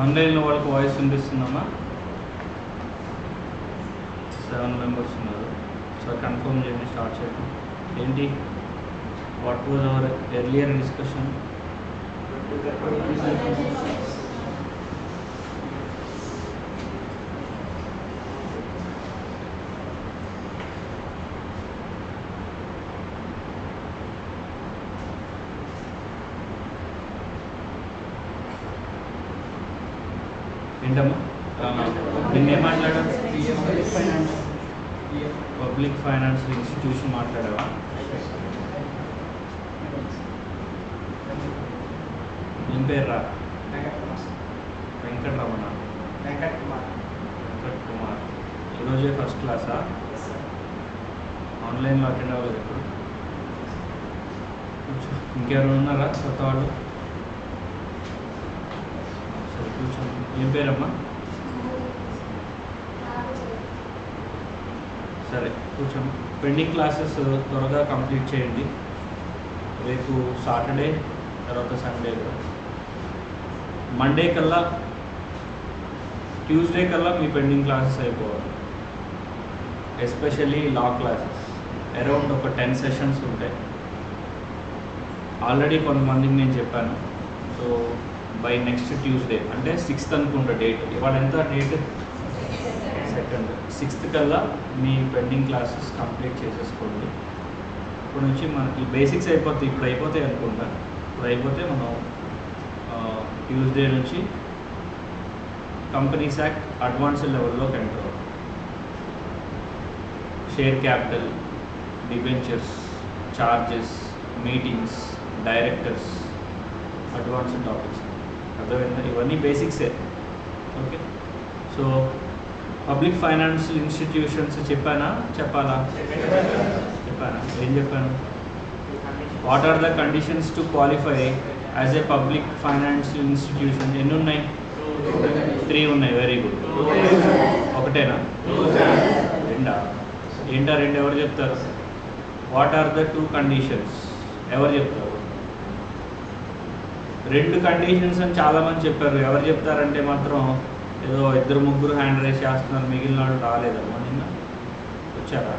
ఆన్లైన్లో వాళ్ళకి వాయిస్ వినిపిస్తుందమ్మా? 7 మెంబర్స్ ఉన్నారు. సో కన్ఫర్మ్ చేయండి, స్టార్ట్ చేద్దాం. ఏంటి, what was our earlier discussion? ఏంటమ్మా నిన్నేం మాట్లాడావు? పబ్లిక్ ఫైనాన్స్ ఇన్స్టిట్యూషన్ మాట్లాడావా? ఏం పేరు రా? వెంకటరమణ. వెంకట్ కుమార్. ఈరోజే ఫస్ట్ క్లాసా? ఆన్లైన్లో అటెండ్ అవ్వలేదు ఇప్పుడు. ఇంకెవరు ఉన్నారా కొత్త వాళ్ళు? సరే కూర్చోండి. ఏం పేరమ్మా? సరే కూర్చోండి. పెండింగ్ క్లాసెస్ త్వరగా కంప్లీట్ చేయండి. రేపు సాటర్డే, తర్వాత సండే, మండే కల్లా, ట్యూస్డే కల్లా మీ పెండింగ్ క్లాసెస్ అయిపోవాలి. ఎస్పెషల్లీ లా క్లాసెస్ అరౌండ్ ఒక 10 సెషన్స్ ఉంటాయి. ఆల్రెడీ కొంతమందికి నేను చెప్పాను. సో బై నెక్స్ట్ ట్యూస్డే అంటే 6th అనుకుంటా డేట్. ఇవాళ ఎంత డేట్? 2nd. 6th కల్లా మీ పెండింగ్ క్లాసెస్ కంప్లీట్ చేసేసుకోండి. ఇప్పుడు నుంచి మనకి బేసిక్స్ అయిపోతాయి. ఇప్పుడు అయిపోతాయి అనుకుంటా. ఇప్పుడు అయిపోతే మనం ట్యూస్డే నుంచి కంపెనీస్ యాక్ట్ అడ్వాన్స్డ్ లెవెల్లోకి ఎంటర్ అవుతాం. Share capital, debentures, charges, meetings, directors, advanced topics. అర్థమైందా? ఇవన్నీ బేసిక్సే. Okay. So public financial institutions చెప్పానా? చెప్పాలా? చెప్పానా? ఏం చెప్పాను? What are the conditions to qualify as a public financial institution? ఎన్ని ఉన్నాయి? 3 ఉన్నాయి. Very good. ఒకటేనా? 2? ఏంటా 2? ఎవరు చెప్తారు? What are the 2 conditions? ఎవరు చెప్తారు? 2 కండిషన్స్ అని చాలామంది చెప్పారు. ఎవరు చెప్తారంటే మాత్రం ఏదో 2-3 హ్యాండ్ రైజ్ చేస్తున్నారు. మిగిలిన వాళ్ళు రాలేదమ్మా. నిన్న వచ్చారా?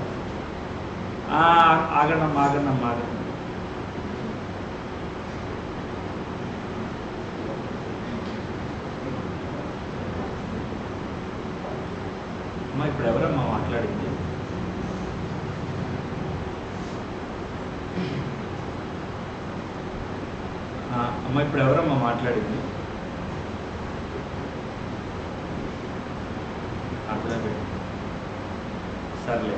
ఆగండమ్మా. అమ్మా ఇప్పుడు ఎవరమ్మా మాట్లాడింది? అమ్మ ఇప్పుడు ఎవరమ్మా మాట్లాడింది? అర్థమే. సర్లే,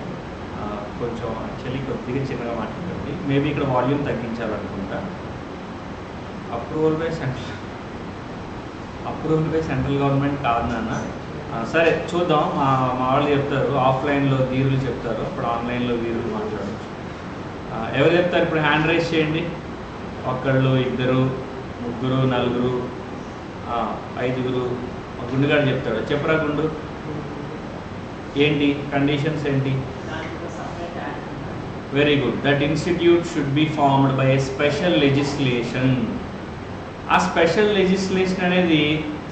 కొంచెం యాక్చువల్లీ కొద్దిగా చిన్నగా మాట్లాడండి. మేబీ ఇక్కడ వాల్యూమ్ తగ్గించాలనుకుంటా. అప్రూవల్ బై సెంట్రల్ గవర్నమెంట్ కాదు నాన్న. సరే చూద్దాం. మా వాళ్ళు చెప్తారు, ఆఫ్లైన్లో ధీరులు చెప్తారు, అప్పుడు ఆన్లైన్లో వీరులు మాట్లాడచ్చు. ఎవరు చెప్తారు? ఇప్పుడు హ్యాండ్ రైజ్ చేయండి. 1, 2, 3, 4, 5. గుండుగాడు చెప్తాడు. చెప్పరా గుండు. ఏంటి కండిషన్స్ ఏంటి? Very good. That institute should be formed by A special legislation. ఆ స్పెషల్ లెజిస్లేషన్ అనేది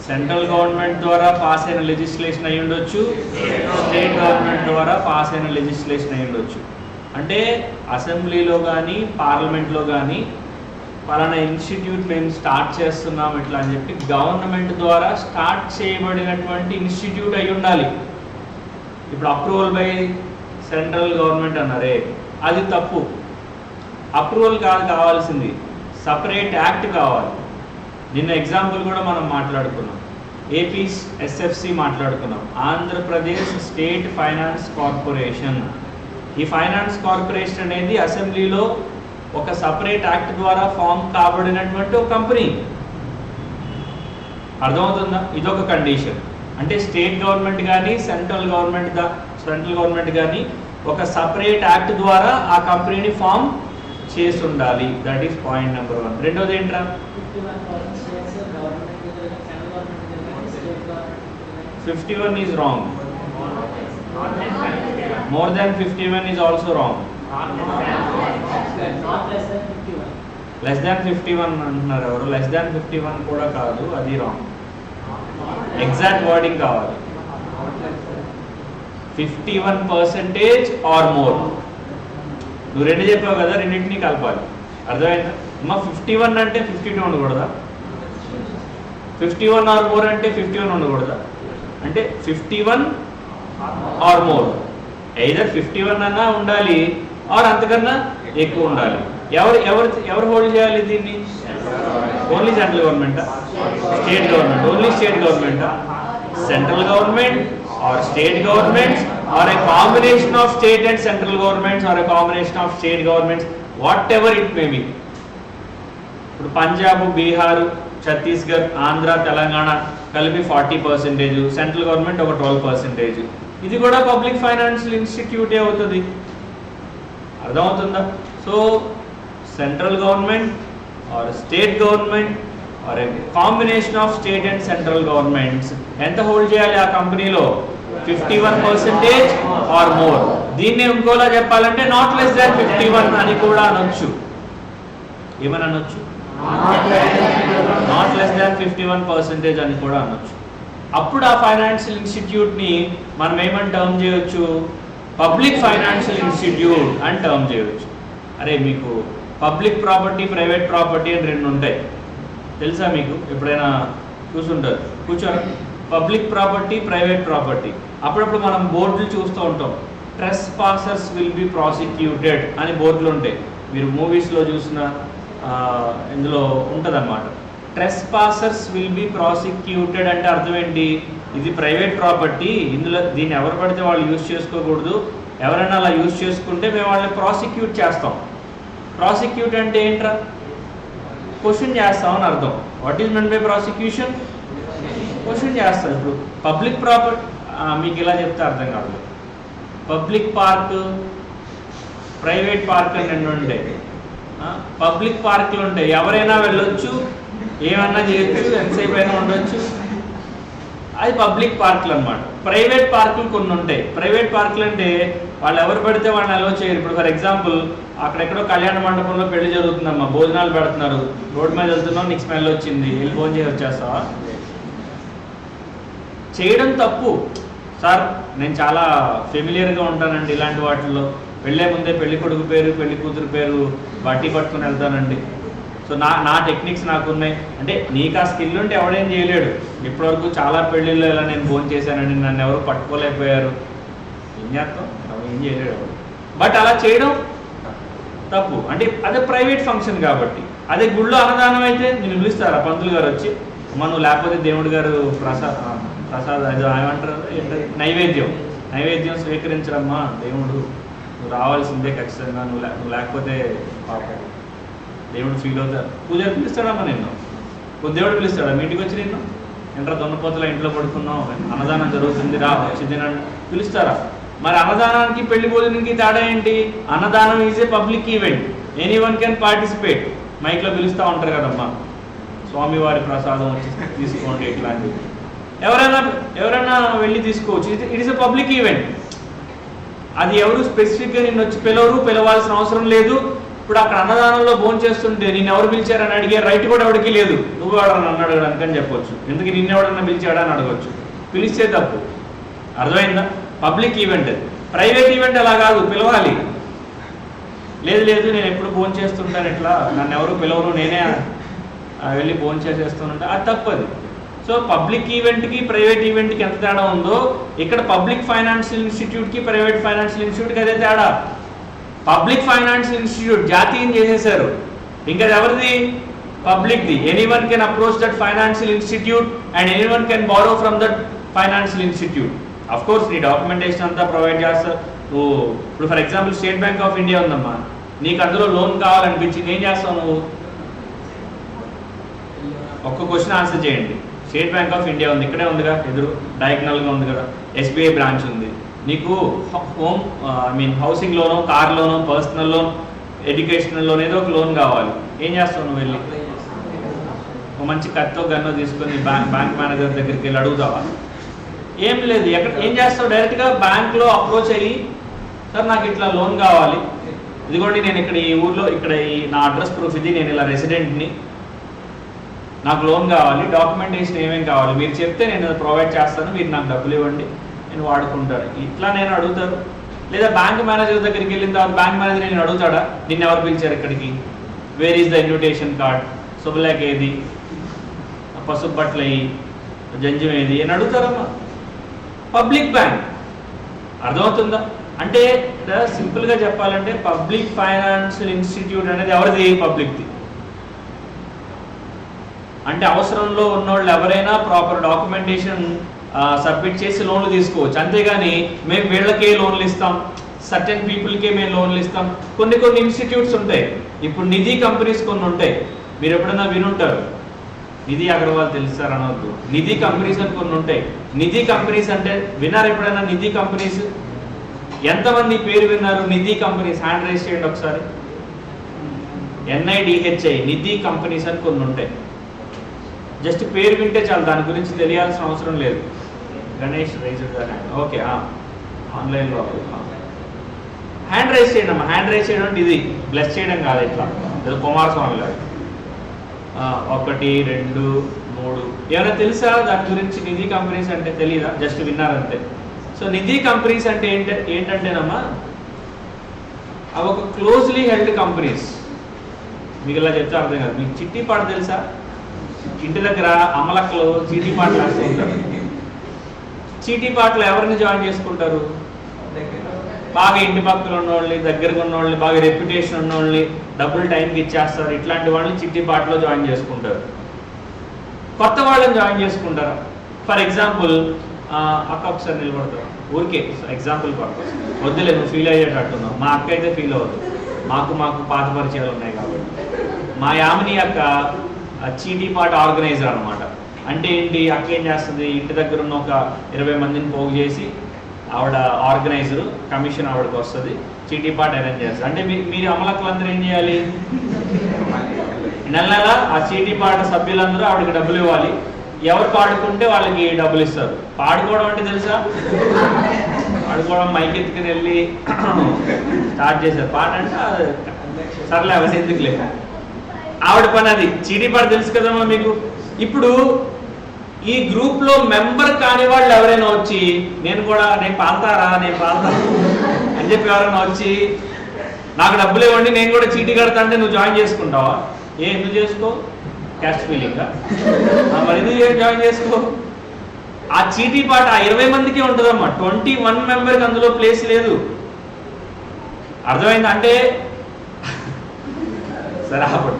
సెంట్రల్ గవర్నమెంట్ ద్వారా పాస్ అయిన లెజిస్లేషన్ అయి ఉండొచ్చు, స్టేట్ గవర్నమెంట్ ద్వారా పాస్ అయిన లెజిస్లేషన్ అయి ఉండొచ్చు. అంటే అసెంబ్లీలో కానీ పార్లమెంట్లో కానీ పలానా ఇన్స్టిట్యూట్ మేము స్టార్ట్ చేస్తున్నాం ఇట్లా అని చెప్పి గవర్నమెంట్ ద్వారా స్టార్ట్ చేయబడినటువంటి ఇన్స్టిట్యూట్ అయి ఉండాలి. ఇప్పుడు అప్రూవల్ బై సెంట్రల్ గవర్నమెంట్ అన్నారే, అది తప్పు. అప్రూవల్ కాదు కావాల్సింది, సపరేట్ యాక్ట్ కావాలి. నిన్న ఎగ్జాంపుల్ కూడా మనం మాట్లాడుకున్నాం. ఏపీ ఎస్ఎఫ్సి మాట్లాడుకున్నాం. Andhra Pradesh state finance corporation. ఈ ఫైనాన్స్ కార్పొరేషన్ అనేది అసెంబ్లీలో ఒక సపరేట్ యాక్ట్ ద్వారా ఫామ్ కాబడినటువంటి ఒక కంపెనీ. అర్థమవుతుందా? ఇదొక కండిషన్. అంటే స్టేట్ గవర్నమెంట్ కానీ సెంట్రల్ గవర్నమెంట్ కానీ ఒక సపరేట్ యాక్ట్ ద్వారా ఆ కంపెనీని ఫామ్ చేసి ఉండాలి. That is point number 1. రెండోది ఏంట్రా? 51 is wrong. More than 51 is also wrong. Less than 51 అంటున్నారు ఎవరు? less than 51 కూడా కాదు, అది రాంగ్. ఎగ్జాక్ట్ వర్డింగ్ కావాలి. 51% ఆర్ మోర్. నువ్వు రెండు చెప్పావు కదా, రెండింటినీ కలపాలి. అర్థమైందా? అమ్మా 51 అంటే 52 ఉండకూడదా? 51 ఆర్ మోర్ అంటే 51 ఉండకూడదా? అంటే 51 ఆర్ మోర్, ఎయిదర్ 51 అన్నా ఉండాలి ఆర్ అంతకన్నా ఎక్కువ ఉండాలి. ఎవరు హోల్డ్ చేయాలి దీన్ని? ఓన్లీ సెంట్రల్ గవర్నమెంటా, స్టేట్ గవర్నమెంట్? ఓన్లీ స్టేట్ గవర్నమెంటా? Central government or state governments or a combination of state and central governments or a combination of state governments, whatever it may be. ఇప్పుడు పంజాబ్, బీహార్, ఛత్తీస్గఢ్, ఆంధ్ర, తెలంగాణ కలిపి 40%, central government ఒక 12%. ఇది కూడా public financial ఇన్స్టిట్యూటే అవుతుంది. అర్థమవుతుందా? So central government or state government are a combination of state and central governments ఎంత hold చేయాలి ఆ కంపెనీలో? 51% ఆర్ మోర్. దీన్ని ఇంకోలా చెప్పాలంటే నాట్ లెస్ దాన్ 51 అని కూడా అనొచ్చు. ఏమని అనొచ్చు? నాట్ లెస్ దాన్ 51% అని కూడా అనొచ్చు. అప్పుడు ఆ ఫైనాన్షియల్ ఇన్స్టిట్యూట్ని మనం ఏమని టర్మ్ చేయొచ్చు? పబ్లిక్ ఫైనాన్షియల్ ఇన్స్టిట్యూట్ అని టర్మ్ చేయవచ్చు. అరే మీకు పబ్లిక్ ప్రాపర్టీ, ప్రైవేట్ ప్రాపర్టీ అని రెండు ఉంటాయి తెలుసా? మీకు ఎప్పుడైనా కూర్చుంటారు, కూర్చోరు. Public property, private property. అప్పుడప్పుడు మనం బోర్డులు చూస్తూ ఉంటాం. Trespassers will be prosecuted అని బోర్డులు ఉంటాయి. మీరు మూవీస్లో చూసిన ఇందులో ఉంటుందన్నమాట. Trespassers will be prosecuted అంటే అర్థం ఏంటి? ఇది ప్రైవేట్ ప్రాపర్టీ, ఇందులో దీన్ని ఎవరు పడితే వాళ్ళు యూజ్ చేసుకోకూడదు. ఎవరైనా అలా యూజ్ చేసుకుంటే మేము వాళ్ళని ప్రాసిక్యూట్ చేస్తాం. ప్రాసిక్యూట్ అంటే ఏంట్రా? క్వశ్చన్ చేస్తాం అని అర్థం. What is men by prosecution? Question చేస్తాం. ఇప్పుడు పబ్లిక్ ప్రాపర్టీ మీకు ఇలా చెప్తే అర్థం కాదు. పబ్లిక్ పార్క్, ప్రైవేట్ పార్క్ అని రెండు ఉంటాయి. పబ్లిక్ పార్కులు ఉంటాయి, ఎవరైనా వెళ్ళొచ్చు, ఏమన్నా చేయొచ్చు, ఎంతసేపు అయినా ఉండొచ్చు. అది పబ్లిక్ పార్కులు అనమాట. ప్రైవేట్ పార్కులు కొన్ని ఉంటాయి. ప్రైవేట్ పార్కులు అంటే వాళ్ళు ఎవరు పడితే వాళ్ళని అలో చేయరు. ఇప్పుడు ఫర్ ఎగ్జాంపుల్ అక్కడెక్కడో కళ్యాణ మండపంలో పెళ్లి జరుగుతుందమ్మా, భోజనాలు పెడుతున్నారు, రోడ్డు మీద వెళ్తున్నావు, నీకు స్మెల్ వచ్చింది, వెళ్ళి భోజనం చేసి వచ్చేస్తావా? చేయడం తప్పు సార్. నేను చాలా ఫెమిలియర్గా ఉంటానండి ఇలాంటి వాటిల్లో. వెళ్ళే ముందే పెళ్లి కొడుకు పేరు, పెళ్లి కూతురు పేరు బట్టి పట్టుకుని వెళ్తానండి. సో నా టెక్నిక్స్ నాకు ఉన్నాయి. అంటే నీకు ఆ స్కిల్ ఉంటే ఎవడేం చేయలేడు. ఇప్పటివరకు చాలా పెళ్ళిళ్ళు ఇలా నేను ఫోన్ చేశానండి, నన్ను ఎవరు పట్టుకోలేకపోయారు. ఏం చేస్తాం? ఏం చేయలేడు ఎవరు. బట్ అలా చేయడం తప్పు. అంటే అదే ప్రైవేట్ ఫంక్షన్ కాబట్టి. అదే గుళ్ళో అన్నదానం అయితే నేను పిలుస్తారా పంతులు గారు వచ్చి, మనం లేకపోతే దేవుడి గారు ప్రసాద్ అది ఏమంటారు, నైవేద్యం స్వీకరించడమ్మా, దేవుడు నువ్వు రావాల్సిందే ఖచ్చితంగా, నువ్వు లేకపోతే పాపం దేవుడు ఫీల్ అవుతారు. పూజ పిలుస్తాడమ్మా నిన్ను, దేవుడు పిలుస్తాడా మీ ఇంటికి వచ్చి నిన్ను? ఎంట్రా దొన్నపోతల ఇంట్లో పడుకున్నావు, అన్నదానం జరుగుతుంది రా వచ్చింది నన్ను పిలుస్తారా? మరి అన్నదానానికి పెళ్లి భోజనానికి తేడా ఏంటి? అన్నదానం is a public event, any one can participate. మైక్లో పిలుస్తూ ఉంటారు కదమ్మా, స్వామివారి ప్రసాదం వచ్చి తీసుకోండి ఇట్లాంటివి. ఎవరైనా వెళ్ళి తీసుకోవచ్చు. It is a public event. అది ఎవరు స్పెసిఫిక్గా నిన్ను వచ్చి పిలవాల్సిన అవసరం లేదు. ఇప్పుడు అక్కడ అన్నదానంలో భోజనం చేస్తుంటే నిన్ను ఎవరు పిలిచారని అడిగే రైట్ కూడా ఎవరికి లేదు. నువ్వు ఎవడన్నా నన్ను అడగడానికి అని చెప్పొచ్చు. ఎందుకు నిన్నెవడన్నా పిలిచాడా అని అడగచ్చు. పిలిస్తే తప్పు. అర్థమైందా? Public event. ప్రైవేట్ ఈవెంట్ అలా కాదు, పిలవాలి. లేదు నేను ఎప్పుడు భోజనం చేస్తుంటాను, ఇట్లా నన్ను ఎవరు పిలవరు, నేనే వెళ్ళి భోజనం చేసేస్తుంటే అది తప్పది. సో పబ్లిక్ ఈవెంట్కి ప్రైవేట్ ఈవెంట్కి ఎంత తేడా ఉందో ఇక్కడ పబ్లిక్ ఫైనాన్షియల్ ఇన్స్టిట్యూట్కి ప్రైవేట్ ఫైనాన్షియల్ ఇన్స్టిట్యూట్కి అదే తేడా. పబ్లిక్ ఫైనాన్షియల్ ఇన్స్టిట్యూట్ జాతీయం చేసేసారు, ఇంకా ఎవరిది? పబ్లిక్ది. Anyone can approach that financial institute and anyone can borrow from that financial institute. Of course నీ డాక్యుమెంటేషన్ అంతా ప్రొవైడ్ చేస్తారు. నువ్వు ఇప్పుడు for example State Bank of India ఉందమ్మా, నీకు అందులో లోన్ కావాలనిపించింది, ఏం చేస్తావు నువ్వు? ఒక్క క్వశ్చన్ ఆన్సర్ చేయండి. స్టేట్ బ్యాంక్ ఆఫ్ ఇండియా ఉంది, ఇక్కడే ఉందిగా, ఎదురు డయాగ్నల్గా ఉంది కదా. ఎస్బీఐ బ్రాంచ్ ఉంది. నీకు హౌసింగ్ లోను, కార్ లోను, పర్సనల్ లోన్, ఎడ్యుకేషనల్ లోన్, ఏదో ఒక లోన్ కావాలి. ఏం చేస్తావు నువ్వు? వెళ్ళి ఒక మంచి కత్తో గన్నో తీసుకొని బ్యాంక్ మేనేజర్ దగ్గరికి వెళ్ళి అడుగుతావా? ఏం లేదు. ఏం చేస్తావు? డైరెక్ట్గా బ్యాంక్లో అప్రోచ్ అయ్యి, సార్ నాకు ఇట్లా లోన్ కావాలి, ఇదిగోండి నేను ఇక్కడ ఈ ఊర్లో, ఇక్కడ నా అడ్రస్ ప్రూఫ్ ఇది, నేను ఇలా రెసిడెంట్ని, నాకు లోన్ కావాలి, డాక్యుమెంటేషన్ ఏమేమి కావాలి మీరు చెప్తే నేను ప్రొవైడ్ చేస్తాను, మీరు నాకు డబ్బులు ఇవ్వండి, నేను వాడుకుంటాను. ఇట్లా నేను అడుగుతారు. లేదా బ్యాంక్ మేనేజర్ దగ్గరికి వెళ్ళిన తర్వాత బ్యాంక్ మేనేజర్ నేను అడుగుతాడా, నిన్ను ఎవరు పిలిచారు ఇక్కడికి, where is the invitation card, శుభలేఖ ఏది, పసుపు బట్టలు అయ్యి జంజం ఏది అని అడుగుతారమ్మా. పబ్లిక్ బ్యాంక్ అర్థమవుతుందా? అంటే సింపుల్గా చెప్పాలంటే పబ్లిక్ ఫైనాన్షియల్ ఇన్స్టిట్యూట్ అనేది ఎవరిది? పబ్లిక్ది. అంటే అవసరంలో ఉన్నోళ్ళు ఎవరైనా ప్రాపర్ డాక్యుమెంటేషన్ సబ్మిట్ చేసి లోన్లు తీసుకోవచ్చు. అంతేగాని మేము వీళ్ళకే లోన్లు ఇస్తాం, సర్టెన్ పీపుల్కే మేము లోన్లు ఇస్తాం. కొన్ని ఇన్స్టిట్యూట్స్ ఉంటాయి. ఇప్పుడు నిధి కంపెనీస్ కొన్ని ఉంటాయి, మీరు ఎప్పుడైనా వినుంటారు. నిధి అగర్వాల్ తెలుస్తారు అనవద్దు, నిధి కంపెనీస్ అని కొన్ని ఉంటాయి. నిధి కంపెనీస్ అంటే విన్నారు ఎప్పుడైనా? నిధి కంపెనీస్ ఎంతమంది పేరు విన్నారు? నిధి కంపెనీస్ హ్యాండ్ రైజ్ చేయండి ఒకసారి. NIDHI నిధి కంపెనీస్ అని కొన్ని ఉంటాయి. జస్ట్ పేరు వింటే చాలు, దాని గురించి తెలియాల్సిన అవసరం లేదు. గణేష్ రైజ్ ఓకే, ఆన్లైన్లో హ్యాండ్ రైజ్ చేయండి అమ్మా. హ్యాండ్ రైజ్ చేయడం అంటే ఇది బ్లెస్ చేయడం కాదు, ఇట్లా ఏదో కుమారస్వామి గారు 1 2 3 ఏమైనా తెలుసా దాని గురించి? నిధి కంపెనీస్ అంటే తెలీదా? జస్ట్ విన్నారంతే. సో నిధి కంపెనీస్ అంటే ఏంటంటేనమ్మా, అవి ఒక క్లోజ్లీ హెల్డ్ కంపెనీస్. మీకు ఇలా చెప్తే అర్థం కాదు. మీకు చిట్టి పాట తెలుసా? ఇంటి దగ్గర అమ్మలక్కలు చీటీ పాటలు వేస్తూ ఉంటారు. చీటీ పాటలు ఎవరిని జాయిన్ చేసుకుంటారు? బాగా ఇంటి పక్కన ఉన్నవాళ్ళని, దగ్గరగా ఉన్నవాళ్ళని, బాగా రెప్యుటేషన్ ఉన్నవాళ్ళని, డబ్బులు టైంకి ఇచ్చేస్తారు. ఇట్లాంటి వాళ్ళని చిట్టి పాటలో జాయిన్ చేసుకుంటారు. కొత్త వాళ్ళని జాయిన్ చేసుకుంటారు. ఫర్ ఎగ్జాంపుల్ అక్క ఒకసారి నిలబడతారు ఊరికే ఎగ్జాంపుల్ పర్పస్, వద్దులే నువ్వు ఫీల్ అయ్యేటట్టున్నావు. మా అక్క అయితే ఫీల్ అవ్వదు, మాకు పాత పరిచయాలు ఉన్నాయి కాబట్టి. మా యామిని అక్క చీటీ పాట ఆర్గనైజర్ అనమాట. అంటే ఏంటి, అక్క ఏం చేస్తుంది, ఇంటి దగ్గర ఉన్న ఒక 20 మందిని పోగు చేసి ఆవిడ ఆర్గనైజరు, కమిషన్ ఆవిడకి వస్తుంది, చీటీ పాట అరేంజ్ చేస్తారు. అంటే మీరు అమలక్కలందరూ ఏం చేయాలి, నెల ఆ చీటీ పాట సభ్యులందరూ ఆవిడకి డబ్బులు ఇవ్వాలి. ఎవరు పాడుకుంటే వాళ్ళకి డబ్బులు ఇస్తారు. పాడుకోవడం అంటే తెలుసా? పాడుకోవడం మైక్ ఎత్తుకుని వెళ్ళి స్టార్ట్ చేశారు పాట అంటే సర్లే అవన్నీ ఎందుకు లేక ఆవిడ పని అది. చీటీ పాట తెలుసు కదమ్మా మీకు. ఇప్పుడు ఈ గ్రూప్ లో మెంబర్ కాని వాళ్ళు ఎవరైనా వచ్చి నేను పాడతారా అని చెప్పి ఎవరైనా వచ్చి నాకు డబ్బులు ఇవ్వండి నేను కూడా చీటీ కడతా అంటే నువ్వు జాయిన్ చేసుకుంటావా? ఎందుకు చేసుకో? క్యాస్ట్ ఫీలింగ్ మరి ఎందుకు జాయిన్ చేసుకో? ఆ చీటీ పాట ఆ 20 మందికి ఉంటుందమ్మా. 21 మెంబర్కి అందులో ప్లేస్ లేదు. అర్థమైంది? అంటే సరే అప్పుడు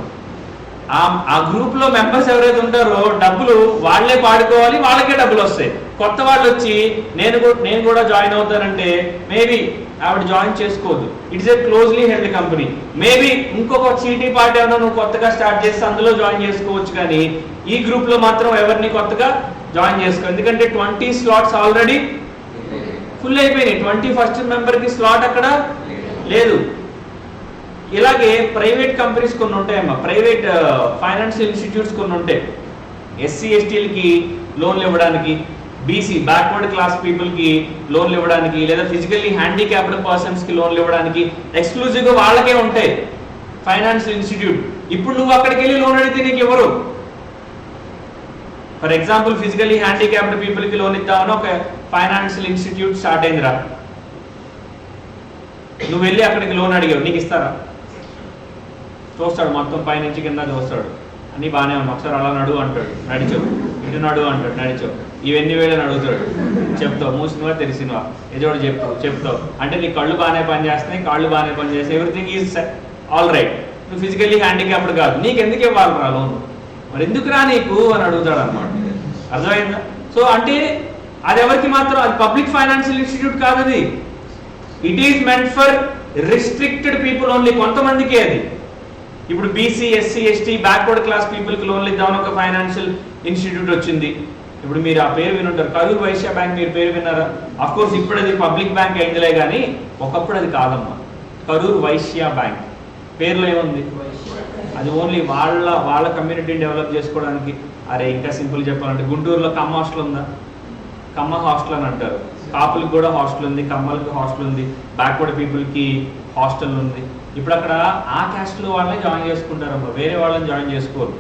ఆ గ్రూప్ లో మెంబర్స్ ఎవరైతే ఉంటారో డబ్బులు వాళ్ళే పాడుకోవాలి, వాళ్ళకే డబ్బులు వస్తాయి. కొత్త వాళ్ళు వచ్చి నేను కూడా జాయిన్ అవుతానంటే మేబీ ఆవిడ జాయిన్ చేసుకోవద్దు. It's a closely held company. Maybe ఇంకొక చీటీ పార్ట్ ఏమైనా నువ్వు కొత్తగా స్టార్ట్ చేస్తే అందులో జాయిన్ చేసుకోవచ్చు, కానీ ఈ గ్రూప్ లో మాత్రం ఎవరిని కొత్తగా జాయిన్ చేసుకో. ఎందుకంటే 20 స్లాట్స్ ఆల్రెడీ ఫుల్ అయిపోయినాయి. 21st మెంబర్కి స్లాట్ అక్కడ లేదు. ఇలాగే ప్రైవేట్ కంపెనీస్ కొన్ని ఉంటాయమ్మా, ప్రైవేట్ ఫైనాన్షియల్ ఇన్స్టిట్యూట్స్ కొన్ని ఉంటాయి. SC STలకి లోన్లు ఇవ్వడానికి, BC బ్యాక్వర్డ్ క్లాస్ పీపుల్కి లోన్లు ఇవ్వడానికి, లేదా ఫిజికల్లీ హ్యాండిక్యాప్డ్ పర్సన్స్కి లోన్లు ఇవ్వడానికి ఎక్స్క్లూజివ్గా వాళ్ళకే ఉంటాయి ఫైనాన్షియల్ ఇన్స్టిట్యూట్. ఇప్పుడు నువ్వు అక్కడికి వెళ్ళి లోన్ అడిగితే నీకు ఎవరు? ఫర్ ఎగ్జాంపుల్ ఫిజికల్లీ హ్యాండిక్యాప్డ్ పీపుల్కి లోన్ ఇద్దామని ఒక ఫైనాన్షియల్ ఇన్స్టిట్యూట్ స్టార్ట్ అయిందిరా, నువ్వు వెళ్ళి అక్కడికి లోన్ అడిగావు, నీకు ఇస్తారా? చూస్తాడు, మొత్తం పైనుంచి కింద చూస్తాడు, అన్నీ బాగానే ఉంది, ఒకసారి అలా నడువు అంటాడు, నడిచావు, ఇటు నడువు అంటాడు, నడిచావు, ఇవన్నీ వేళని అడుగుతాడు, చెప్తావు, మూసినవా తెలిసినవా ఏదోడు చెప్తావు. అంటే నీ కళ్ళు బాగానే పనిచేస్తున్నాయి, కాళ్ళు బాగానే పనిచేస్తాయి, ఎవ్రీథింగ్ ఈజ్ ఆల్ రైట్. నువ్వు ఫిజికల్లీ హ్యాండిక్యాప్డ్ కాదు, నీకు ఎందుకు ఇవ్వాలి రా లోన్, మరి ఎందుకురా నీకు అని అడుగుతాడు అనమాట. అర్థమైందా? సో అంటే అది ఎవరికి మాత్రం, అది పబ్లిక్ ఫైనాన్షియల్ ఇన్స్టిట్యూట్ కాదు, అది it is meant for restricted people only, కొంతమందికి అది. ఇప్పుడు BC SC ST backward class పీపుల్కి లోన్లు ఇద్దామని ఒక ఫైనాన్షియల్ ఇన్స్టిట్యూట్ వచ్చింది. ఇప్పుడు మీరు ఆ పేరు వినుంటారు, కరూర్ వైశ్య బ్యాంక్, మీరు పేరు విన్నారా? అఫ్ కోర్స్ ఇప్పుడు అది పబ్లిక్ బ్యాంక్ అయిందిలే, కానీ ఒకప్పుడు అది కాదమ్మా. కరూర్ వైశ్య బ్యాంక్ పేరులో ఏముంది? అది ఓన్లీ వాళ్ళ కమ్యూనిటీని డెవలప్ చేసుకోవడానికి. అరే ఇంకా సింపుల్ చెప్పాలంటే గుంటూరులో కమ్మ హాస్టల్ ఉందా? కమ్మ హాస్టల్ అని అంటారు. కాపులకు కూడా హాస్టల్ ఉంది, కమ్మలకి హాస్టల్ ఉంది, బ్యాక్వర్డ్ పీపుల్కి హాస్టల్ ఉంది. ఇప్పుడు అక్కడ ఆ క్యాస్ట్లో వాళ్ళని జాయిన్ చేసుకుంటారమ్మా, వేరే వాళ్ళని జాయిన్ చేసుకోరు.